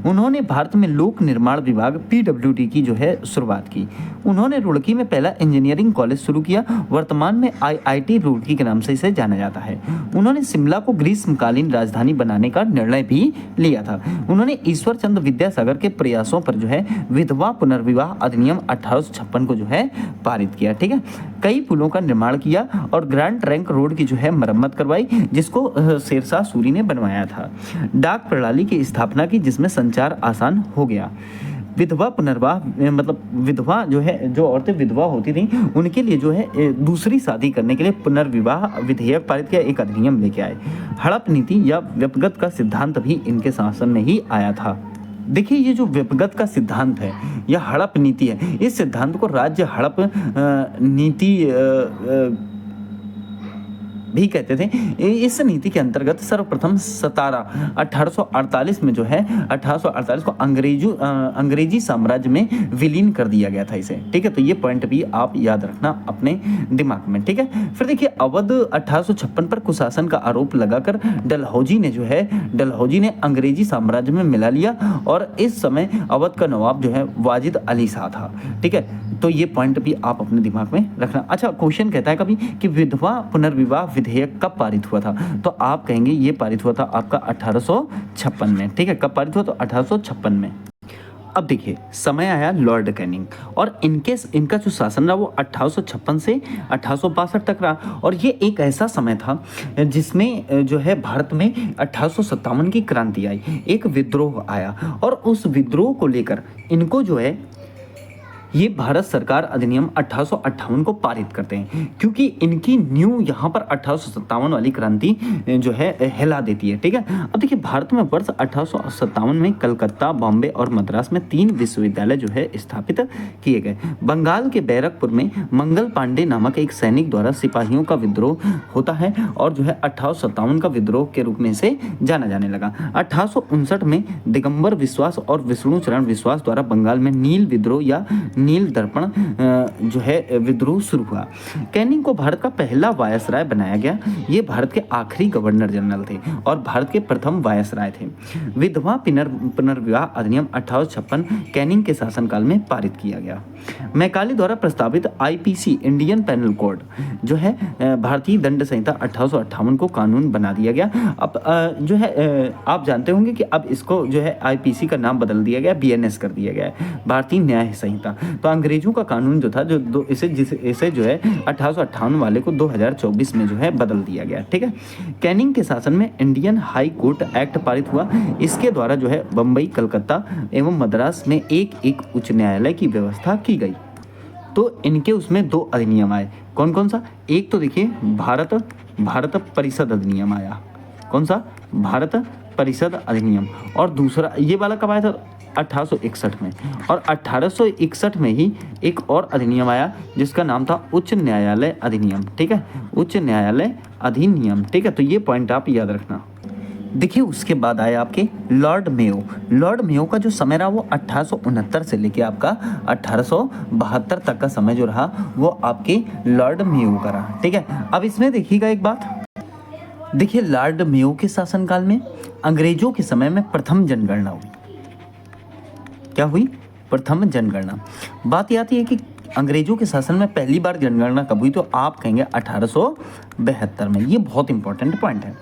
उन्होंने भारत में लोक निर्माण विभाग PWD की जो है शुरुआत की। उन्होंने रुड़की में पहला इंजीनियरिंग कॉलेज शुरू किया। वर्तमान में IIT रुड़की के नाम से इसे जाना जाता है। उन्होंने शिमला को ग्रीष्मकालीन राजधानी बनाने का निर्णय भी लिया था। उन्होंने ईश्वर चंद्र विद्यासागर के प्रयासों पर जो है विधवा पुनर्विवाह अधिनियम 1856 को जो है पारित किया, ठीक है। कई पुलों का निर्माण किया और ग्रैंड ट्रंक रोड की जो है मरम्मत करवाई, जिसको शेरशाह सूरी ने बनवाया था। डाक प्रणाली की स्थापना की, जिसमें संचार आसान हो गया। विधवा पुनर्विवाह मतलब विधवा जो है, जो औरतें विधवा होती थी उनके लिए जो है दूसरी शादी करने के लिए पुनर्विवाह विधेयक पारित किया, एक अधिनियम लेके आए। हड़प नीति या व्यपगत का सिद्धांत भी इनके शासन में ही आया था। देखिए ये जो व्यपगत का सिद्धांत है या हड़प नीति है, इस सिद्धांत को राज्य हड़प नीति भी कहते थे। इस नीति के अंतर्गत सर्वप्रथम 1848 में जो है 1848 को अंग्रेजी साम्राज्य में विलीन कर दिया गया था इसे, ठीक है। तो ये पॉइंट भी आप याद रखना अपने दिमाग में, ठीक है। फिर देखिए अवध 1856 पर कुशासन का आरोप लगाकर डलहौजी ने अंग्रेजी साम्राज्य में मिला लिया और इस समय अवध का नवाब जो है वाजिद अली शाह था, ठीक है। तो ये पॉइंट भी आप अपने दिमाग में रखना। अच्छा, क्वेश्चन कहता है कभी कि विधवा पुनर्विवाह विधेयक कब पारित हुआ था, तो आप कहेंगे ये पारित हुआ था आपका 1856 में, ठीक है। कब पारित हुआ? तो 1856 में। अब देखिए समय आया लॉर्ड कैनिंग और इनका जो शासन रहा वो 1856 से 1862 तक रहा। और ये एक ऐसा समय था जिसमें जो है भारत में 1857 की क्रांति आई, एक विद्रोह आया और उस विद्रोह को लेकर इनको जो है ये भारत सरकार अधिनियम 1858 को पारित करते हैं, क्योंकि इनकी न्यू यहाँ पर 1857 वाली क्रांति जो है हिला देती है, ठीक है। अब देखिए भारत में वर्ष 1857 में कलकत्ता, बॉम्बे और मद्रास में 3 विश्वविद्यालय जो है स्थापित किए गए। बंगाल के बैरकपुर में मंगल पांडे नामक एक सैनिक द्वारा सिपाहियों का विद्रोह होता है और जो है 1857 का विद्रोह के रूप में इसे जाना जाने लगा। 1859 में दिगंबर विश्वास और विष्णु चरण विश्वास द्वारा बंगाल में नील विद्रोह या नील दर्पण जो है विद्रोह शुरू हुआ। कैनिंग को भारत का पहला वायसराय बनाया गया। ये भारत के आखिरी गवर्नर जनरल थे और भारत के प्रथम वायसराय थे। विधवा पुनर्विवाह अधिनियम 1856 कैनिंग के शासनकाल में पारित किया गया। मैकाले द्वारा प्रस्तावित IPC इंडियन पेनल कोड जो है भारतीय दंड संहिता 1858 को कानून बना दिया गया। अब जो है आप जानते होंगे कि अब इसको जो है IPC का नाम बदल दिया गया, BNS कर दिया गया है, भारतीय न्याय संहिता। तो अंग्रेजों का कानून जो था जो इसे जो है 1858 वाले को 2024 में जो है बदल दिया गया, ठीक है। कैनिंग के शासन में इंडियन हाई कोर्ट एक्ट पारित हुआ। इसके द्वारा जो है बम्बई, कलकत्ता एवं मद्रास में एक उच्च न्यायालय की व्यवस्था की गई। तो इनके उसमें 2 अधिनियम आए। कौन कौन सा? एक तो देखिए भारत परिषद अधिनियम आया। कौन सा? भारत परिषद अधिनियम। और दूसरा ये वाला कब आया था? 1861 में। और 1861 में ही एक और अधिनियम आया जिसका नाम था उच्च न्यायालय अधिनियम, ठीक है, उच्च न्यायालय अधिनियम, ठीक है। तो ये पॉइंट आप याद रखना। देखिए उसके बाद आए आपके लॉर्ड मेयो। लॉर्ड मेयो का जो समय रहा वो 1869 से लेके आपका 1872 तक का समय जो रहा वो आपके लॉर्ड मेयो का रहा। ठीक है, अब इसमें देखिएगा एक बात, देखिए लॉर्ड मेयो के शासनकाल में अंग्रेजों के समय में प्रथम जनगणना हुई। क्या हुई? प्रथम जनगणना। बात ये आती है कि अंग्रेजों के शासन में पहली बार जनगणना कब हुई, तो आप कहेंगे 1872 में। ये बहुत इंपॉर्टेंट पॉइंट है।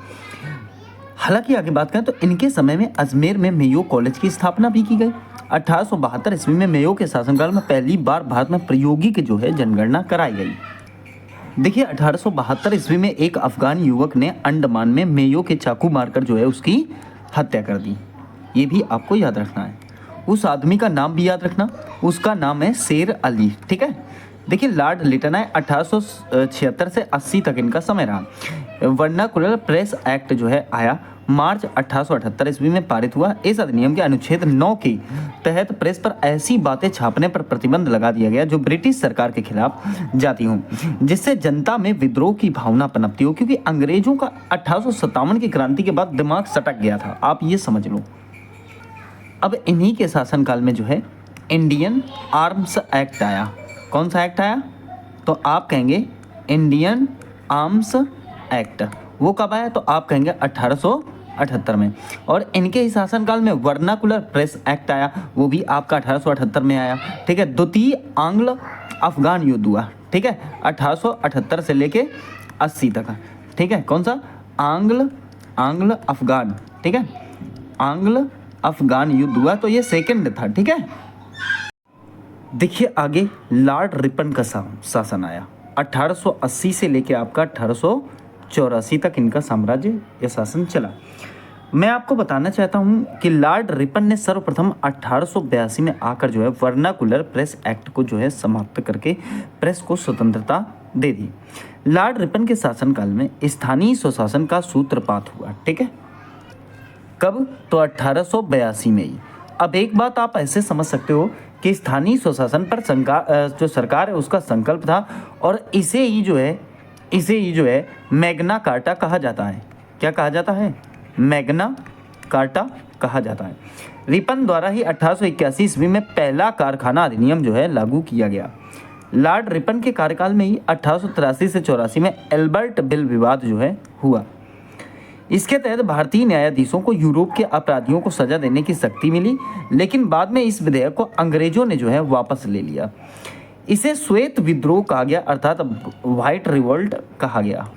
हालांकि आगे बात करें तो इनके समय में अजमेर में मेयो कॉलेज की स्थापना भी की गई। 1872 ईस्वी में मेयो के शासनकाल में पहली बार भारत में प्रायोगिक जो है जनगणना कराई गई। देखिए 1872 ईस्वी में एक अफगान युवक ने अंडमान में मेयो के चाकू मारकर जो है उसकी हत्या कर दी। ये भी आपको याद रखना है। उस आदमी का नाम भी याद रखना, उसका नाम है शेर अली। ठीक है, देखिए लॉर्ड लिटन है 1876 से 80 तक इनका समय रहा। वर्नाकुलर प्रेस एक्ट जो है आया मार्च 1878 ईस्वी में पारित हुआ। इस अधिनियम के अनुच्छेद 9 के तहत प्रेस पर ऐसी बातें छापने पर प्रतिबंध लगा दिया गया जो ब्रिटिश सरकार के खिलाफ जाती हों, जिससे जनता में विद्रोह की भावना पनपती हो, क्योंकि अंग्रेजों का 1857 की क्रांति के बाद दिमाग सटक गया था, आप ये समझ लो। अब इन्हीं के शासनकाल में जो है इंडियन आर्म्स एक्ट आया। कौन सा एक्ट आया? तो आप कहेंगे इंडियन आर्म्स एक्ट। वो कब आया? तो आप कहेंगे 1878 में। और इनके ही शासनकाल में वर्नाकुलर प्रेस एक्ट आया, वो भी आपका 1878 में आया। ठीक है, द्वितीय आंग्ल अफगान युद्ध हुआ। ठीक है, 1878 से लेके 80 तक। ठीक है, कौन सा? आंग्ल अफगान। ठीक है, आंग्ल अफगान युद्ध हुआ, तो ये सेकंड था। ठीक है, देखिए आगे लॉर्ड रिपन का शासन आया 1880 से लेके आपका 1884 तक इनका साम्राज्य या शासन चला। मैं आपको बताना चाहता हूँ कि लॉर्ड रिपन ने सर्वप्रथम 1882 में आकर जो है वर्नाकुलर प्रेस एक्ट को जो है समाप्त करके प्रेस को स्वतंत्रता दे दी। लॉर्ड रिपन के शासनकाल में स्थानीय स्वशासन का सूत्रपात हुआ। ठीक है, कब? तो 1882 में ही। अब एक बात आप ऐसे समझ सकते हो कि स्थानीय स्वशासन पर जो सरकार है उसका संकल्प था, और इसे ही जो है मैग्ना कार्टा कहा जाता है। क्या कहा जाता है? मैग्ना कार्टा कहा जाता है। रिपन द्वारा ही 1881 ईस्वी में पहला कारखाना अधिनियम जो है लागू किया गया। लॉर्ड रिपन के कार्यकाल में ही 1883 से 84 में एल्बर्ट बिल विवाद जो है हुआ। इसके तहत भारतीय न्यायाधीशों को यूरोप के अपराधियों को सजा देने की शक्ति मिली, लेकिन बाद में इस विधेयक को अंग्रेजों ने जो है वापस ले लिया। इसे श्वेत विद्रोह कहा गया, अर्थात व्हाइट रिवोल्ट कहा गया।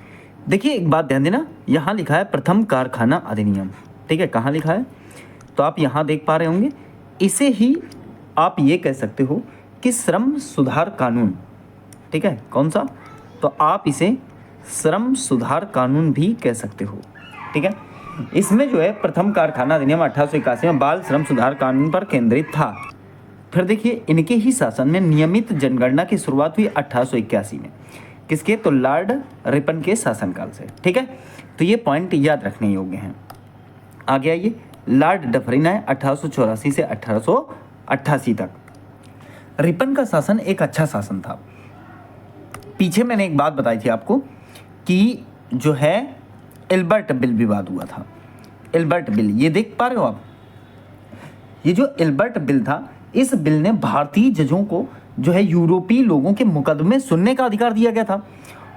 देखिए एक बात ध्यान देना, यहाँ लिखा है प्रथम कारखाना अधिनियम। ठीक है, कहाँ लिखा है? तो आप यहाँ देख पा रहे होंगे। इसे ही आप ये कह सकते हो कि श्रम सुधार कानून। ठीक है, कौन सा? तो आप इसे श्रम सुधार कानून भी कह सकते हो। ठीक है, इसमें जो है प्रथम कारखाना अधिनियम 1881 में बाल श्रम सुधार कानून पर केंद्रित था। फिर देखिए इनके ही शासन में नियमित जनगणना की शुरुआत हुई 1881 में। किसके? तो लॉर्ड रिपन के शासनकाल से। ठीक है, तो ये पॉइंट याद रखने योग्य हैं। आगे आइए, लॉर्ड डफरिन आए 1884 से 1888 तक। रिपन का शासन एक अच्छा शासन था। पीछे मैंने एक बात बताई थी आपको कि जो है एल्बर्ट बिल विवाद हुआ था। एल्बर्ट बिल, ये देख पा रहे हो आप? ये जो एल्बर्ट बिल था, इस बिल ने भारतीय जजों को जो है यूरोपीय लोगों के मुकदमे सुनने का अधिकार दिया गया था,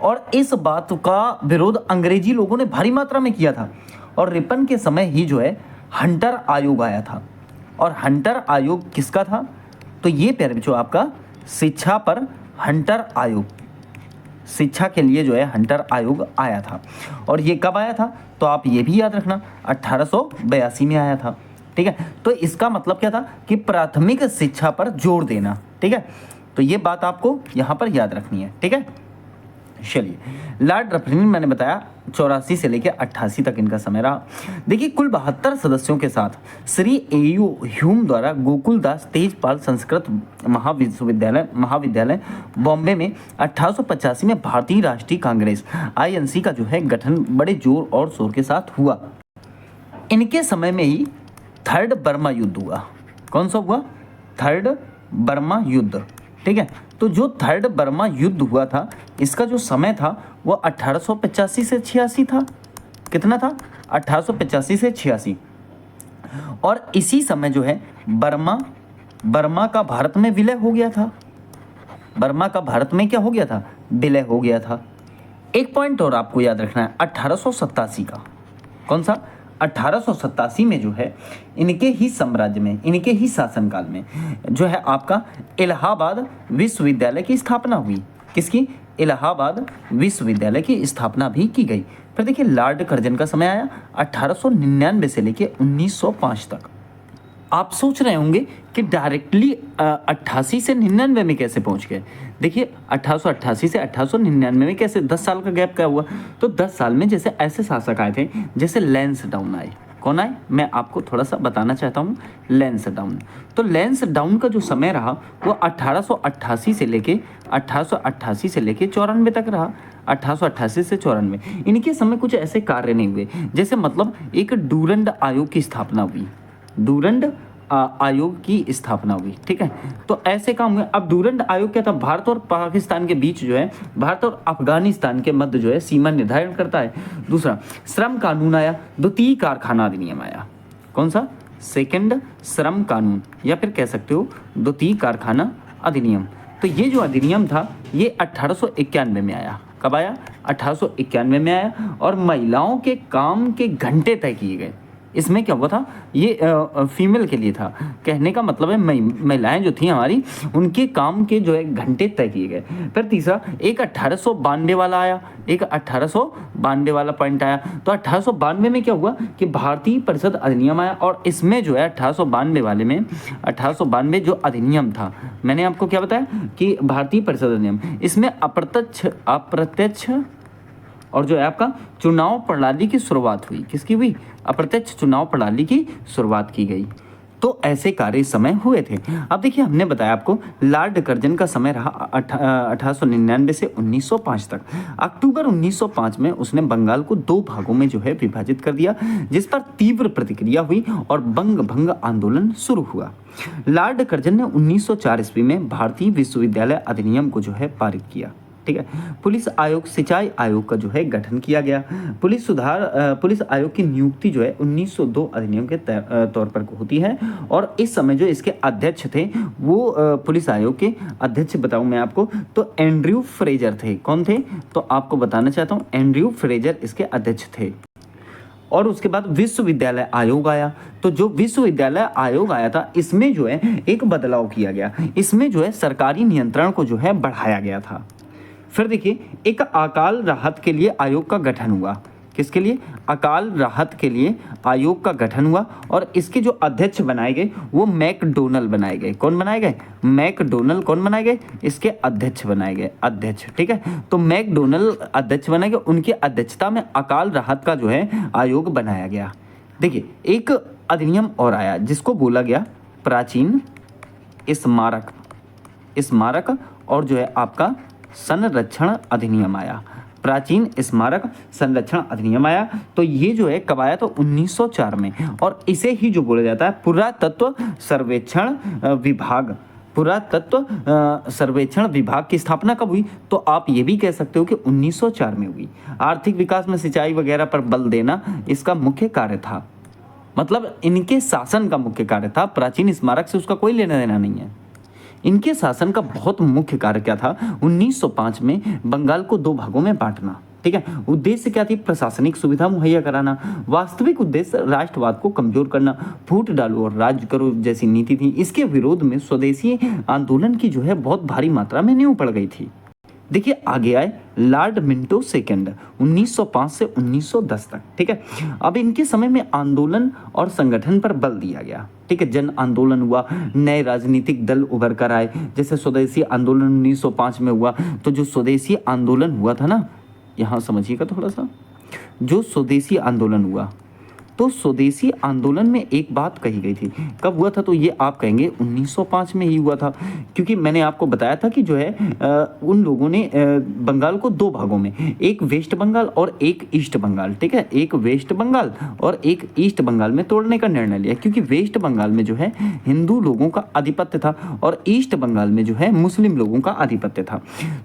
और इस बात का विरोध अंग्रेजी लोगों ने भारी मात्रा में किया था। और रिपन के समय ही जो है हंटर आयोग आया था। और हंटर आयोग किसका था? तो ये प्यारे बच्चों आपका शिक्षा पर हंटर आयोग, शिक्षा के लिए जो है हंटर आयोग आया था। और ये कब आया था? तो आप ये भी याद रखना 1882 में आया था। ठीक है, तो इसका मतलब क्या था कि प्राथमिक शिक्षा पर जोर देना। ठीक है, तो ये बात आपको यहाँ पर याद रखनी है। ठीक है, चलिए लॉर्ड डफरिन मैंने बताया 84 से लेकर 88 तक इनका समय रहा। देखिए कुल 72 सदस्यों के साथ श्री एयू ह्यूम द्वारा गोकुलदास तेजपाल संस्कृत महाविद्यालय बॉम्बे में 1885 में भारतीय राष्ट्रीय कांग्रेस INC का जो है गठन बड़े जोर और शोर के साथ हुआ। इनके समय में ही थर्ड बर्मा युद्ध हुआ। कौन सा हुआ? थर्ड बर्मा युद्ध। ठीक है, तो जो थर्ड बर्मा युद्ध हुआ था, इसका जो समय था वो 1885 से 86 था। कितना था? 1885 से 86। और इसी समय जो है बर्मा का भारत में विलय हो गया था। बर्मा का भारत में क्या हो गया था? विलय हो गया था। एक पॉइंट और आपको याद रखना है 1887 का। कौन सा? 1887 में जो है इनके ही साम्राज्य में, इनके ही शासनकाल में जो है आपका इलाहाबाद विश्वविद्यालय की स्थापना हुई। किसकी? इलाहाबाद विश्वविद्यालय की स्थापना भी की गई। फिर देखिए लॉर्ड कर्जन का समय आया 1899 से लेके 1905 तक। आप सोच रहे होंगे कि डायरेक्टली 88 से 99 में कैसे पहुंच गए। देखिए 1888 से 1899 में कैसे, 10 साल का गैप क्या हुआ? तो 10 साल में जैसे ऐसे शासक आए थे जैसे लैंसडाउन आए। कौन आए? मैं आपको थोड़ा सा बताना चाहता हूँ। लैंसडाउन। तो लैंसडाउन का जो समय रहा वो 1888 से लेके 94 तक रहा। 1888 से 94 इनके समय कुछ ऐसे कार्य नहीं हुए, जैसे मतलब एक डूरंड आयोग की स्थापना हुई। डूरंड आयोग की स्थापना हुई। ठीक है, तो ऐसे काम हुए। अब डूरंड आयोग क्या था? भारत और पाकिस्तान के बीच जो है, भारत और अफगानिस्तान के मध्य जो है सीमा निर्धारण करता है। दूसरा श्रम कानून आया, द्वितीय कारखाना अधिनियम आया। कौन सा? सेकंड श्रम कानून, या फिर कह सकते हो द्वितीय कारखाना अधिनियम। तो ये जो अधिनियम था ये 1891 में आया। कब आया? 1891 में आया। और महिलाओं के काम के घंटे तय किए गए। इसमें क्या हुआ था? ये फीमेल के लिए था। कहने का मतलब है महिलाएं जो थी हमारी, उनके काम के जो है घंटे तय किए गए। फिर तीसरा एक 1892 वाला आया, एक 1892 वाला पॉइंट आया। तो 1892 में क्या हुआ कि भारतीय परिषद अधिनियम आया। और इसमें जो है 1892 वाले में 1892 जो अधिनियम था, मैंने आपको क्या बताया कि भारतीय परिषद अधिनियम, इसमें अप्रत्यक्ष और जो है आपका चुनाव प्रणाली की शुरुआत हुई। किसकी हुई? अप्रत्यक्ष चुनाव प्रणाली की शुरुआत की गई। तो ऐसे कार्य इस समय हुए थे। अब देखिए हमने बताया आपको लॉर्ड कर्जन का समय रहा 1899 से 1905 तक। अक्टूबर 1905 में उसने बंगाल को 2 भागों में जो है विभाजित कर दिया, जिस पर तीव्र प्रतिक्रिया हुई और बंग भंग आंदोलन शुरू हुआ। लॉर्ड कर्जन ने 1904 ईस्वी में भारतीय विश्वविद्यालय अधिनियम को जो है पारित किया। ठीक है, पुलिस आयोग, सिंचाई आयोग का जो है गठन किया गया। पुलिस आयोग की नियुक्ति जो है 1902 अधिनियम के तौर पर होती है। और इस समय जो इसके अध्यक्ष थे वो पुलिस आयोग के अध्यक्ष बताऊं मैं आपको तो एंड्रयू फ्रेजर थे। कौन थे? तो आपको बताना चाहता हूं एंड्रयू फ्रेजर इसके अध्यक्ष थे। और उसके बाद विश्वविद्यालय आयोग आया। तो जो विश्वविद्यालय आयोग आया था इसमें जो है एक बदलाव किया गया। इसमें जो है सरकारी नियंत्रण को जो है बढ़ाया गया था। फिर देखिए एक अकाल राहत के लिए आयोग का गठन हुआ। किसके लिए? अकाल राहत के लिए आयोग का गठन हुआ। और इसके जो अध्यक्ष बनाए गए वो मैकडोनल बनाए गए। कौन बनाए गए? मैकडोनल। कौन बनाए गए? इसके अध्यक्ष बनाए गए। अध्यक्ष। ठीक है, तो मैकडोनल अध्यक्ष बनाए गए। उनकी अध्यक्षता में अकाल राहत का जो है आयोग बनाया गया। देखिए एक अधिनियम और आया जिसको बोला गया प्राचीन स्मारक और जो है आपका संरक्षण अधिनियम आया। प्राचीन स्मारक संरक्षण अधिनियम आया। तो ये जो है कब आया? तो 1904 में। और इसे ही जो बोला जाता है पुरातत्व सर्वेक्षण विभाग। पुरातत्व सर्वेक्षण विभाग की स्थापना कब हुई? तो आप ये भी कह सकते हो कि 1904 में हुई। आर्थिक विकास में सिंचाई वगैरह पर बल देना इसका मुख्य कार्य था। मतलब इनके शासन का मुख्य कार्य था। प्राचीन स्मारक से उसका कोई लेना देना नहीं है। इनके शासन का बहुत मुख्य कार्य क्या था? 1905 में बंगाल को 2 भागों में बांटना। ठीक है, उद्देश्य क्या थी? प्रशासनिक सुविधा मुहैया कराना। वास्तविक उद्देश्य राष्ट्रवाद को कमजोर करना। फूट डालो और राज करो जैसी नीति थी। इसके विरोध में स्वदेशी आंदोलन की जो है बहुत भारी मात्रा में नींव पड़ गई थी। देखिए आगे आए लॉर्ड मिंटो सेकंड 1905 से 1910 तक। ठीक है, अब इनके समय में आंदोलन और संगठन पर बल दिया गया। ठीक है, जन आंदोलन हुआ, नए राजनीतिक दल उभर कर आए। जैसे स्वदेशी आंदोलन 1905 में हुआ। तो जो स्वदेशी आंदोलन हुआ था ना, यहाँ समझिएगा थोड़ा सा, जो स्वदेशी आंदोलन हुआ तो स्वदेशी आंदोलन में एक बात कही गई थी, कब हुआ था? तो ये आप कहेंगे 1905 में ही हुआ था, क्योंकि मैंने आपको बताया था कि जो है उन लोगों ने बंगाल को दो भागों में, एक वेस्ट बंगाल और एक ईस्ट बंगाल, ठीक है, एक वेस्ट बंगाल और एक ईस्ट बंगाल में तोड़ने का निर्णय लिया, क्योंकि वेस्ट बंगाल में जो है हिंदू लोगों का आधिपत्य था और ईस्ट बंगाल में जो है मुस्लिम लोगों का आधिपत्य था।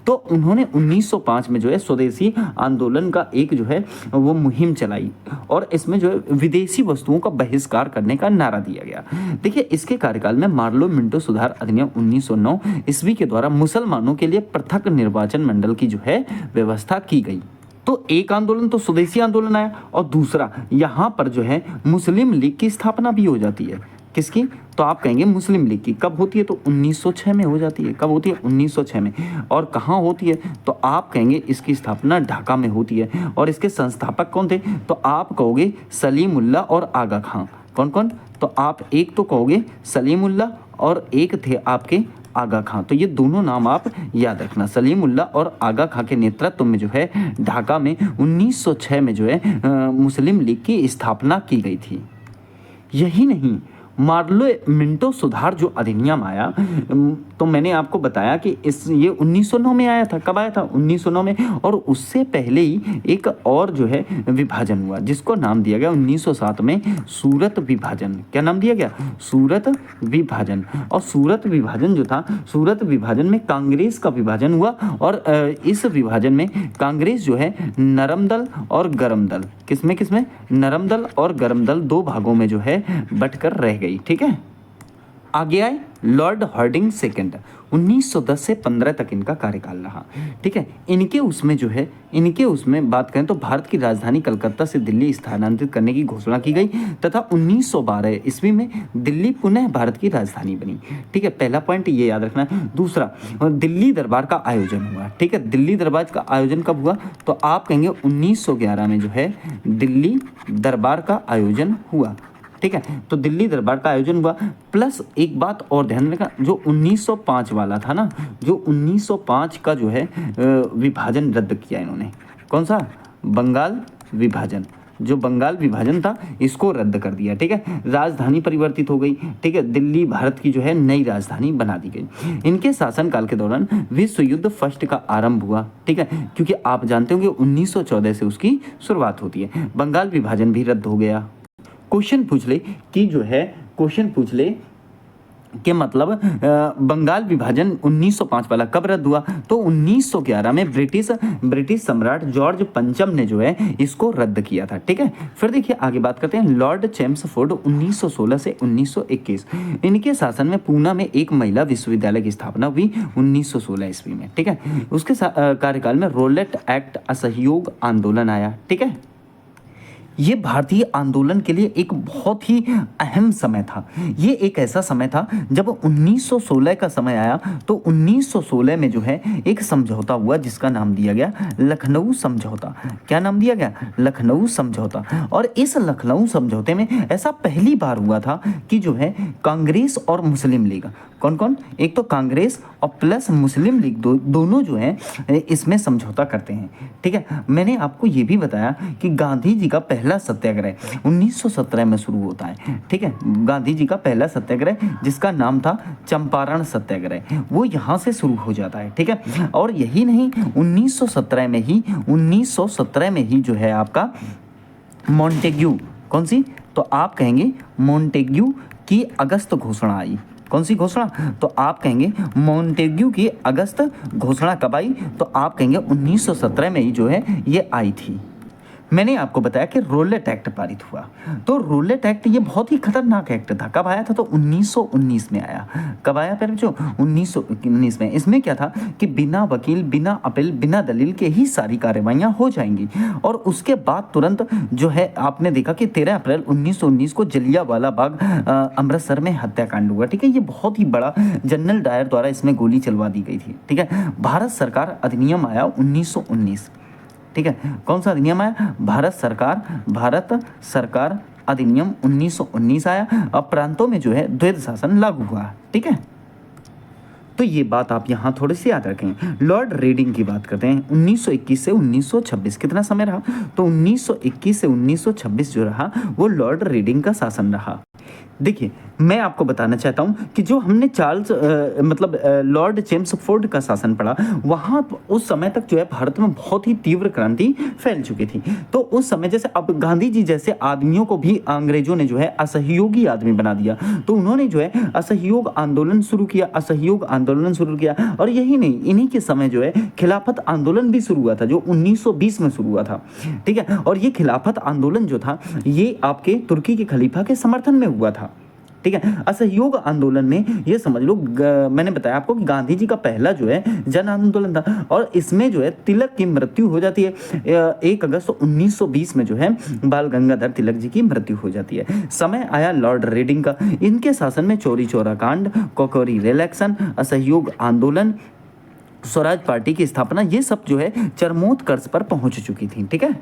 तो उन्होंने 1905 में जो है स्वदेशी आंदोलन का एक जो है वो मुहिम चलाई और इसमें जो है विदेशी वस्तुओं का बहिष्कार करने का नारा दिया गया। देखिए, इसके कार्यकाल में मार्लो मिंटो सुधार अधिनियम 1909 ईस्वी के द्वारा मुसलमानों के लिए पृथक निर्वाचन मंडल की जो है व्यवस्था की गई। तो एक आंदोलन तो स्वदेशी आंदोलन आया और दूसरा यहाँ पर जो है मुस्लिम लीग की स्थापना भी हो जाती है। किसकी? तो आप कहेंगे मुस्लिम लीग की। कब होती है? तो 1906 में हो जाती है। कब होती है? 1906 में। और कहाँ होती है? तो आप कहेंगे इसकी स्थापना ढाका में होती है। और इसके संस्थापक कौन थे? तो आप कहोगे सलीमुल्लाह और आगा खां। कौन कौन? तो आप एक तो कहोगे सलीमुल्लाह और एक थे आपके आगा खां। तो ये दोनों नाम आप याद रखना, सलीमुल्लाह और आगा खां के नेतृत्व में जो है ढाका में 1906 में जो है मुस्लिम लीग की स्थापना की गई थी। यही नहीं, मार्लो मिंटो सुधार जो अधिनियम आया, तो मैंने आपको बताया कि ये 1909 में आया था। कब आया था? 1909 में। और उससे पहले ही एक और जो है विभाजन हुआ जिसको नाम दिया गया 1907 में सूरत विभाजन। क्या नाम दिया गया? सूरत विभाजन। और सूरत विभाजन जो था, सूरत विभाजन में कांग्रेस का विभाजन हुआ और इस विभाजन में कांग्रेस जो है नरम दल और गरम दल, किसमें किसमें? नरम दल और गरम दल दो भागों में जो है बंटकर रह गई। ठीक है, आगे आए लॉर्ड हार्डिंग सेकंड। 1910 से 15 तक इनका कार्यकाल रहा। ठीक है, इनके उसमें बात करें तो भारत की राजधानी कलकत्ता से दिल्ली स्थानांतरित करने की घोषणा की गई तथा 1912 ईस्वी में दिल्ली पुनः भारत की राजधानी बनी। ठीक है, पहला पॉइंट ये याद रखना है। दूसरा, दिल्ली दरबार का आयोजन हुआ। ठीक है, दिल्ली दरबार का आयोजन कब हुआ? तो आप कहेंगे 1911 में जो है दिल्ली दरबार का आयोजन हुआ। ठीक है, तो दिल्ली दरबार का आयोजन हुआ। प्लस एक बात और ध्यान रखना, जो 1905 वाला था ना, जो 1905 का जो है विभाजन रद्द किया इन्होंने। कौन सा? बंगाल विभाजन। जो बंगाल विभाजन था इसको रद्द कर दिया। ठीक है, राजधानी परिवर्तित हो गई। ठीक है, दिल्ली भारत की जो है नई राजधानी बना दी गई। इनके शासनकाल के दौरान विश्व युद्ध फर्स्ट का आरंभ हुआ। ठीक है, क्योंकि आप जानते हो कि 1914 से उसकी शुरुआत होती है। बंगाल विभाजन भी रद्द हो गया। क्वेश्चन पूछ ले कि मतलब बंगाल विभाजन 1905 वाला कब रद्द हुआ? तो 1911 में ब्रिटिश सम्राट जॉर्ज पंचम ने जो है इसको रद्द किया था। ठीक है, फिर देखिए आगे बात करते हैं। लॉर्ड चेम्सफोर्ड 1916 से 1921, इनके शासन में पूना में एक महिला विश्वविद्यालय की स्थापना हुई 1916 ईस्वी में। ठीक है, उसके कार्यकाल में रोलेट एक्ट असहयोग आंदोलन आया। ठीक है, ये भारतीय आंदोलन के लिए एक बहुत ही अहम समय था। ये एक ऐसा समय था जब 1916 का समय आया तो 1916 में जो है एक समझौता हुआ जिसका नाम दिया गया लखनऊ समझौता। क्या नाम दिया गया? लखनऊ समझौता। और इस लखनऊ समझौते में ऐसा पहली बार हुआ था कि जो है कांग्रेस और मुस्लिम लीग, कौन कौन? एक तो कांग्रेस और प्लस मुस्लिम लीग दोनों जो है इसमें समझौता करते हैं। ठीक है, मैंने आपको ये भी बताया कि गांधी जी का पहला सत्याग्रह 1917 में शुरू होता है। ठीक है, गांधी जी का पहला सत्याग्रह जिसका नाम था चंपारण सत्याग्रह, वो यहाँ से शुरू हो जाता है। ठीक है, और यही नहीं, 1917 में ही जो है आपका मॉन्टेग्यू, कौन सी? तो आप कहेंगे मॉन्टेग्यू की अगस्त घोषणा आई। कौन सी घोषणा? तो आप कहेंगे मॉन्टेग्यू की अगस्त घोषणा कब आई? तो आप कहेंगे 1917 में ही जो है ये आई थी। मैंने आपको बताया कि रोलेट एक्ट पारित हुआ। तो रोलेट एक्ट ये बहुत ही खतरनाक एक्ट था। कब आया था? तो 1919 में आया। कब आया फिर जो? 1919 में। इसमें क्या था कि बिना वकील, बिना अपील, बिना दलील के ही सारी कार्रवाइयाँ हो जाएंगी। और उसके बाद तुरंत जो है आपने देखा कि 13 अप्रैल 1919 को जलियांवाला बाग अमृतसर में हत्याकांड हुआ। ठीक है, ये बहुत ही बड़ा, जनरल डायर द्वारा इसमें गोली चलवा दी गई थी। ठीक है, भारत सरकार अधिनियम आया 1919। ठीक है, कौन सा अधिनियम आया? भारत सरकार अधिनियम 1919 आया। अब प्रांतों में जो है द्वैध शासन लागू हुआ। ठीक है, तो ये बात आप यहाँ थोड़ी सी याद रखें। लॉर्ड रीडिंग की बात करते हैं, 1921 से 1926 कितना समय रहा? तो 1921 से 1926 जो रहा वो लॉर्ड रीडिंग का शासन रहा। देखिए, मैं आपको बताना चाहता हूँ कि जो हमने लॉर्ड चेम्सफोर्ड का शासन पढ़ा, वहाँ उस समय तक जो है भारत में बहुत ही तीव्र क्रांति फैल चुकी थी। तो उस समय जैसे अब गांधी जी जैसे आदमियों को भी अंग्रेजों ने जो है असहयोगी आदमी बना दिया, तो उन्होंने जो है असहयोग आंदोलन शुरू किया। और यही नहीं, इन्हीं के समय जो है खिलाफत आंदोलन भी शुरू हुआ था, जो 1920 में शुरू हुआ था। ठीक है, और ये खिलाफत आंदोलन जो था ये आपके तुर्की के खलीफा के समर्थन में हुआ था। ठीक है, असहयोग आंदोलन में ये समझ लो, मैंने बताया आपको कि गांधी जी का पहला जो है जन आंदोलन था, और इसमें जो है तिलक की मृत्यु हो जाती है 1 अगस्त 1920 में जो है बाल गंगाधर तिलक जी की मृत्यु हो जाती है। समय आया लॉर्ड रीडिंग का। इनके शासन में चोरी चौरा कांड, कोकोरी रिलेक्शन, असहयोग आंदोलन, स्वराज पार्टी की स्थापना, ये सब जो है चरमोत्कर्ष पर पहुंच चुकी थी। ठीक है,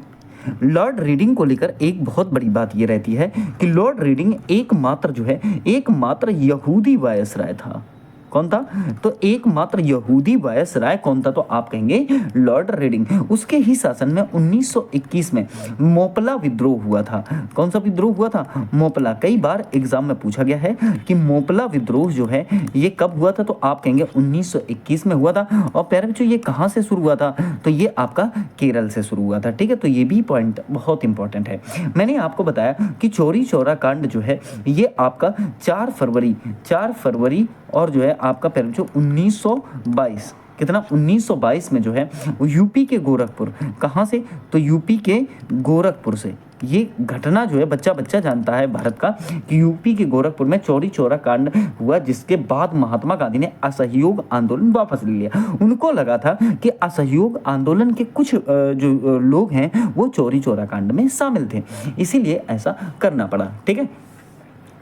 लॉर्ड रीडिंग को लेकर एक बहुत बड़ी बात यह रहती है कि लॉर्ड रीडिंग एकमात्र यहूदी वायसराय था। कौन था? तो एकमात्र यहूदी वायसराय कौन था? तो आप कहेंगे लॉर्ड रीडिंग। उसके ही शासन में 1921 में मोपला विद्रोह हुआ था। कौन सा विद्रोह हुआ था? मोपला। कई बार एग्जाम में पूछा गया है कि मोपला विद्रोह जो है ये कब हुआ था? तो आप कहेंगे 1921 में हुआ था। और प्यारे बच्चों, ये कहाँ से शुरू हुआ था? तो ये आपका केरल से शुरू हुआ था। ठीक है, तो ये भी पॉइंट बहुत इंपॉर्टेंट है। मैंने आपको बताया कि चोरी चौरा कांड जो है ये आपका 4 फरवरी और जो है आपका पहले जो 1922 कितना 1922 में जो है यूपी के गोरखपुर, कहाँ से? तो यूपी के गोरखपुर से। ये घटना जो है बच्चा जानता है भारत का कि यूपी के गोरखपुर में चोरी चौरा कांड हुआ, जिसके बाद महात्मा गांधी ने असहयोग आंदोलन वापस ले लिया। उनको लगा था कि असहयोग आंदोलन के कुछ जो लोग हैं वो चोरी चौरा कांड में शामिल थे, इसीलिए ऐसा करना पड़ा। ठीक है,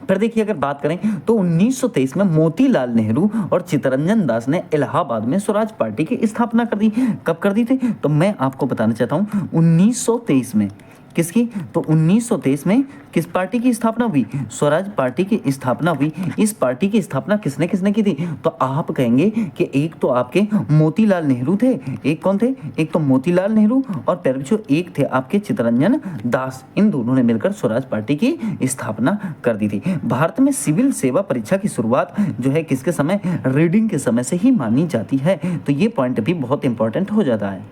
फिर देखिए अगर बात करें तो 1923 में मोतीलाल नेहरू और चित्तरंजन दास ने इलाहाबाद में स्वराज पार्टी की स्थापना कर दी। कब कर दी थी? तो मैं आपको बताना चाहता हूँ 1923 में। किसकी? तो 1923 में किस पार्टी की स्थापना हुई? स्वराज पार्टी की स्थापना हुई। इस पार्टी की स्थापना किसने की थी? तो आप कहेंगे कि एक तो आपके मोतीलाल नेहरू थे, एक कौन थे? एक तो मोतीलाल नेहरू और फिर एक थे आपके चित्तरंजन दास। इन दोनों ने मिलकर स्वराज पार्टी की स्थापना कर दी थी। भारत में सिविल सेवा परीक्षा की शुरुआत जो है किसके समय? रीडिंग के समय से ही मानी जाती है। तो ये पॉइंट भी बहुत इंपॉर्टेंट हो जाता है।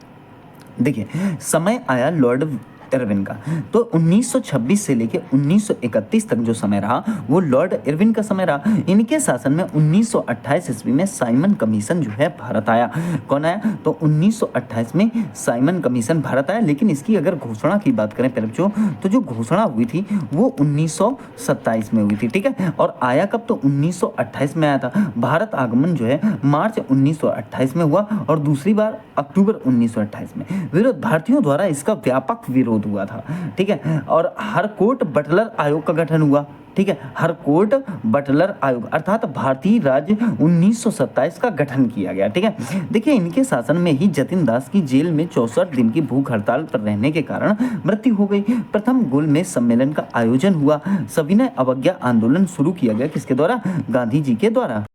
देखिए, समय आया लॉर्ड इरविन का। तो 1926 से लेकर 1931 तक जो समय रहा वो लॉर्ड इरविन का समय रहा। इनके शासन में 1928 ईस्वी में साइमन कमीशन जो है भारत आया। कौन आया? तो 1928 में साइमन कमीशन भारत आया। लेकिन इसकी अगर घोषणा की बात करें पहले बच्चों, तो जो घोषणा हुई थी वो 1927 में हुई थी। ठीक है, और आया कब? तो 1928 में आया था। भारत आगमन जो है मार्च 1928 में हुआ और दूसरी बार अक्टूबर 1928 में। विरोध, भारतीयों द्वारा इसका व्यापक विरोध हुआ था। ठीक है, और हरकोर्ट बटलर आयोग का गठन हुआ। ठीक है, हरकोर्ट बटलर आयोग अर्थात भारतीय राज्य 1927 का गठन किया गया। ठीक है, देखिए इनके शासन में ही जतिन दास की जेल में 64 दिन की भूख हड़ताल पर रहने के कारण मृत्यु हो गई। प्रथम गोलमेज सम्मेलन का आयोजन हुआ। सविनय अवज्ञा आंदोलन शुरू किया गया। किसके द्वारा? गांधी जी के द्वारा।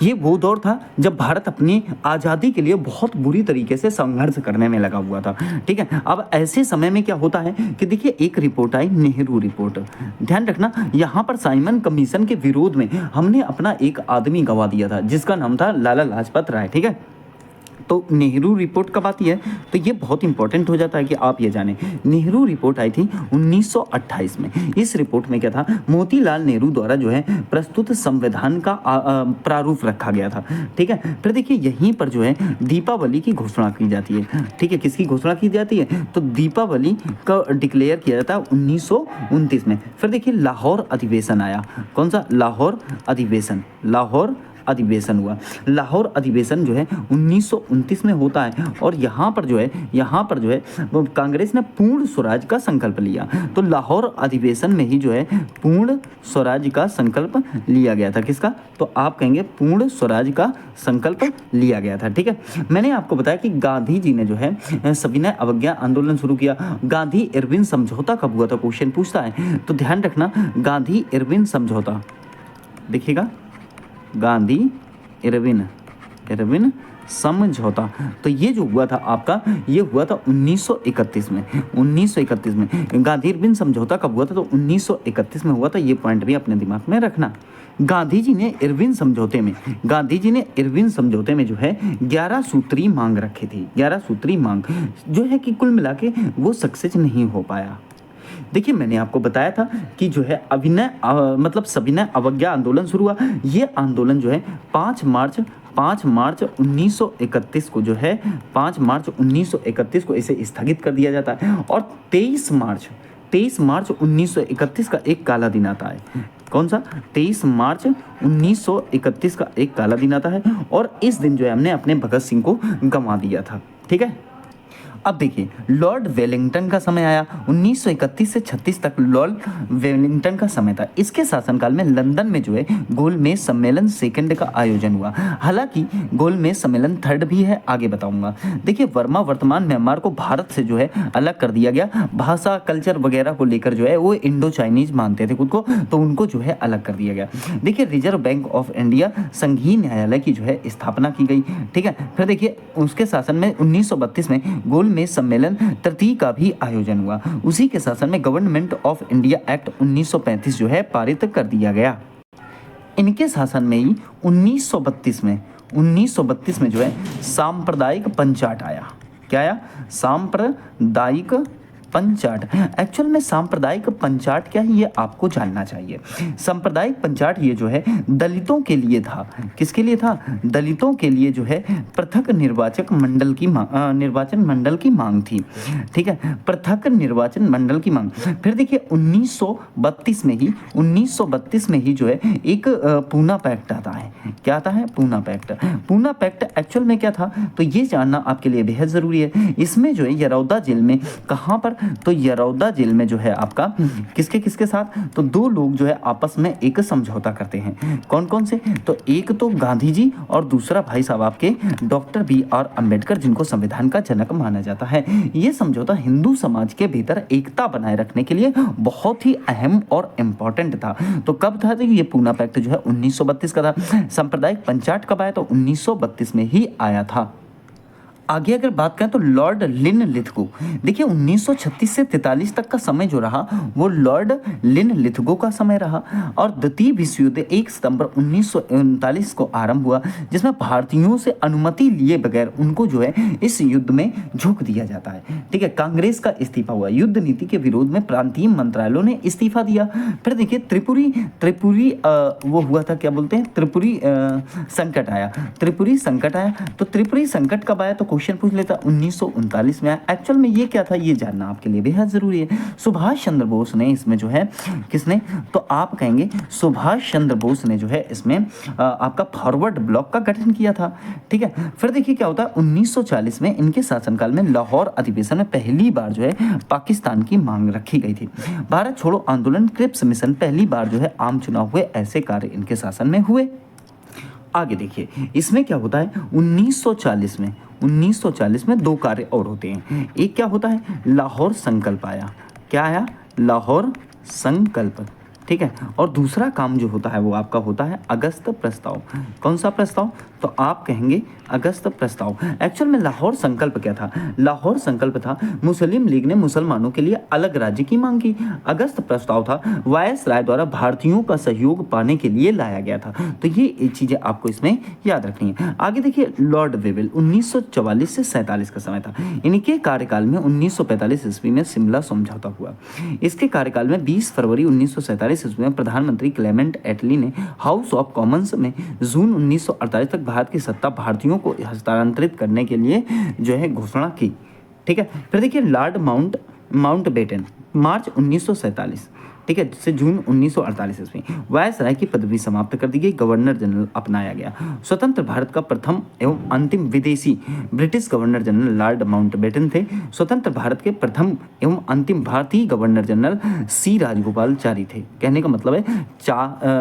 ये वो दौर था जब भारत अपनी आज़ादी के लिए बहुत बुरी तरीके से संघर्ष करने में लगा हुआ था। ठीक है, अब ऐसे समय में क्या होता है कि देखिए एक रिपोर्ट आई, नेहरू रिपोर्ट। ध्यान रखना, यहाँ पर साइमन कमीशन के विरोध में हमने अपना एक आदमी गवा दिया था जिसका नाम था लाला लाजपत राय। ठीक है, तो नेहरू रिपोर्ट कब आती है? तो ये बहुत इंपॉर्टेंट हो जाता है कि आप ये जानें। नेहरू रिपोर्ट आई थी 1928 में। इस रिपोर्ट में क्या था? मोतीलाल नेहरू द्वारा जो है प्रस्तुत संविधान का प्रारूप रखा गया था। ठीक है, फिर देखिए यहीं पर जो है दीपावली की घोषणा की जाती है। ठीक है, किसकी घोषणा की जाती है? तो दीपावली का डिक्लेयर किया जाता है 1929 में। फिर देखिए लाहौर अधिवेशन आया। कौन सा? लाहौर अधिवेशन। लाहौर अधिवेशन हुआ। लाहौर अधिवेशन जो है 1929 में होता है और यहाँ पर जो है कांग्रेस ने पूर्ण स्वराज का संकल्प लिया। तो लाहौर अधिवेशन में ही जो है पूर्ण स्वराज का संकल्प लिया गया था। किसका? तो आप कहेंगे पूर्ण स्वराज का संकल्प लिया गया था। ठीक है, मैंने आपको बताया कि गांधी जी ने जो है सविनय अवज्ञा आंदोलन शुरू किया। गांधी इरविन समझौता कब हुआ था? क्वेश्चन पूछता है। तो ध्यान रखना, गांधी इरविन समझौता, देखिएगा गांधी इरविन इरविन समझौता। तो ये जो हुआ था आपका, ये हुआ था 1931 में। 1931 में गांधी इरविन समझौता कब हुआ था? तो 1931 में हुआ था। ये पॉइंट भी अपने दिमाग में रखना। गांधी जी ने इरविन समझौते में जो है 11 सूत्री मांग रखी थी। 11 सूत्री मांग जो है कि कुल मिला के वो सक्सेस नहीं हो पाया। देखिए, मैंने आपको बताया था कि जो है सविनय अवज्ञा आंदोलन शुरू हुआ। ये आंदोलन जो है 5 मार्च 1931 को जो है 5 मार्च 1931 को इसे स्थगित कर दिया जाता है और 23 मार्च 1931 का एक काला दिन आता है। कौन सा? 23 मार्च 1931 का एक काला दिन आता है और इस दिन जो है हमने अपने भगत सिंह को गंवा दिया था। ठीक है। अब देखिए, लॉर्ड वेलिंगटन का समय आया। 1931 से 36 तक लॉर्ड वेलिंगटन का समय था। इसके शासनकाल में लंदन में जो है गोलमेज सम्मेलन सेकंड का आयोजन हुआ। हालांकि गोलमेज सम्मेलन थर्ड भी है, आगे बताऊंगा। देखिए, वर्मा वर्तमान म्यांमार को भारत से जो है अलग कर दिया गया। भाषा, कल्चर वगैरह को लेकर जो है वो इंडो चाइनीज मानते थे खुद को, तो उनको जो है अलग कर दिया गया। देखिए, रिजर्व बैंक ऑफ इंडिया संघीय न्यायालय की जो है स्थापना की गई। ठीक है। फिर देखिए, उसके शासन में 1932 में में सम्मेलन तृतीय का भी आयोजन हुआ। उसी के शासन में गवर्नमेंट ऑफ इंडिया एक्ट 1935 जो है पारित कर दिया गया। इनके शासन में ही 1932 में जो है सांप्रदायिक पंचायत आया। क्या आया? सांप्रदायिक पंचायत। एक्चुअल में सांप्रदायिक पंचायत क्या है, ये आपको जानना चाहिए। सांप्रदायिक पंचायत ये जो है दलितों के लिए था। किसके लिए था? दलितों के लिए जो है पृथक निर्वाचन मंडल की मांग थी। ठीक है, पृथक निर्वाचन मंडल की मांग। फिर देखिए 1932 में ही जो है एक पूना पैक्ट आता है। क्या आता है? पूना पैक्ट एक्चुअल में क्या था, तो ये जानना आपके लिए बेहद जरूरी है। इसमें जो है यरौदा जेल में, कहाँ पर? तो यरौदा जेल में जो है आपका किसके साथ? तो दो लोग जो है आपस में एक समझौता करते हैं। कौन कौन से? तो एक तो गांधी जी और दूसरा भाई साहब आपके डॉक्टर BR अम्बेडकर, जिनको संविधान का जनक माना जाता है। ये समझौता हिंदू समाज के भीतर एकता बनाए रखने के लिए बहुत ही अहम और इम्पोर्टेंट था। तो कब था? तो ये पूना पैक्ट जो है 1932 का था। सांप्रदायिक पंचायत कब आया? तो 1932 में ही आया था। आगे अगर बात करें तो लॉर्ड लिनलिथगो, देखिए 1936 से 43 तक का समय जो रहा वो लॉर्ड लिनलिथगो का समय रहा और द्वितीय विश्व युद्ध 1 सितंबर 1939 को आरंभ हुआ, जिसमें भारतीयों से अनुमति लिए बगैर उनको जो है इस युद्ध में झोंक दिया जाता है। ठीक है। कांग्रेस का इस्तीफा हुआ। युद्ध नीति के विरोध में प्रांतीय मंत्रालयों ने इस्तीफा दिया। फिर देखिए त्रिपुरी वो हुआ था, क्या बोलते हैं, त्रिपुरी संकट आया। तो त्रिपुरी संकट कब आया? तो क्वेश्चन पूछ लेता 1939 में आया। एक्चुअल में ये क्या था, ये जानना आपके लिए बेहद जरूरी है। सुभाष चंद्र बोस ने इसमें जो है, किसने? तो आप कहेंगे सुभाष चंद्र बोस ने जो है इसमें आपका फॉरवर्ड ब्लॉक का गठन किया था। ठीक है। फिर देखिए क्या होता है, 1940 में इनके शासनकाल में लाहौर अधिवेशन में पहली बार जो है पाकिस्तान की मांग रखी गई थी। भारत छोड़ो आंदोलन, क्रिप्स मिशन, पहली बार जो है आम चुनाव हुए। ऐसे कार्य इनके शासन में हुए। आगे देखिए इसमें क्या होता है, 1940 में दो कार्य और होते हैं। एक क्या होता है, लाहौर संकल्प आया। क्या आया? लाहौर संकल्प। ठीक है। और दूसरा काम जो होता है वो आपका होता है अगस्त प्रस्ताव। कौन सा प्रस्ताव? तो आप कहेंगे अगस्त प्रस्ताव। एक्चुअल में लाहौर संकल्प क्या था? लाहौर संकल्प था मुस्लिम लीग ने मुसलमानों के लिए अलग राज्य की मांग की। अगस्त प्रस्ताव था वायसराय द्वारा भारतीयों का सहयोग पाने के लिए लाया गया था। तो ये चीजें आपको इसमें याद रखनी है। आगे देखिए लॉर्ड वेवेल, 1944 से 47 का समय था। इनके कार्यकाल में 1945 ईस्वी में शिमला समझौता हुआ। इसके कार्यकाल में 20 फरवरी 1947 ईस्वी में प्रधानमंत्री क्लेमेंट एटली ने हाउस ऑफ कॉमन्स में जून 1948 तक भारत की सत्ता भारतीयों को हस्तांतरित करने के लिए जो है घोषणा की। ठीक है। फिर देखिए लॉर्ड माउंटबेटन, मार्च 1947, ठीक है, से जून 1948 ईस्वी वायसराय की पदवी समाप्त कर दी गई, गवर्नर जनरल अपनाया गया। स्वतंत्र भारत का प्रथम एवं अंतिम विदेशी British governor general Lord Mountbatten थे। स्वतंत्र भारत के प्रथम एवं अंतिम भारतीय गवर्नर जनरल C राजगोपालाचारी थे। कहने का मतलब है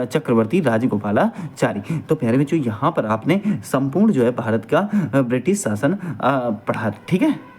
चक्रवर्ती राजगोपालाचारी। तो प्यारे बच्चों यहाँ पर आपने संपूर्ण जो है भारत का ब्रिटिश शासन पढ़ा। ठीक है।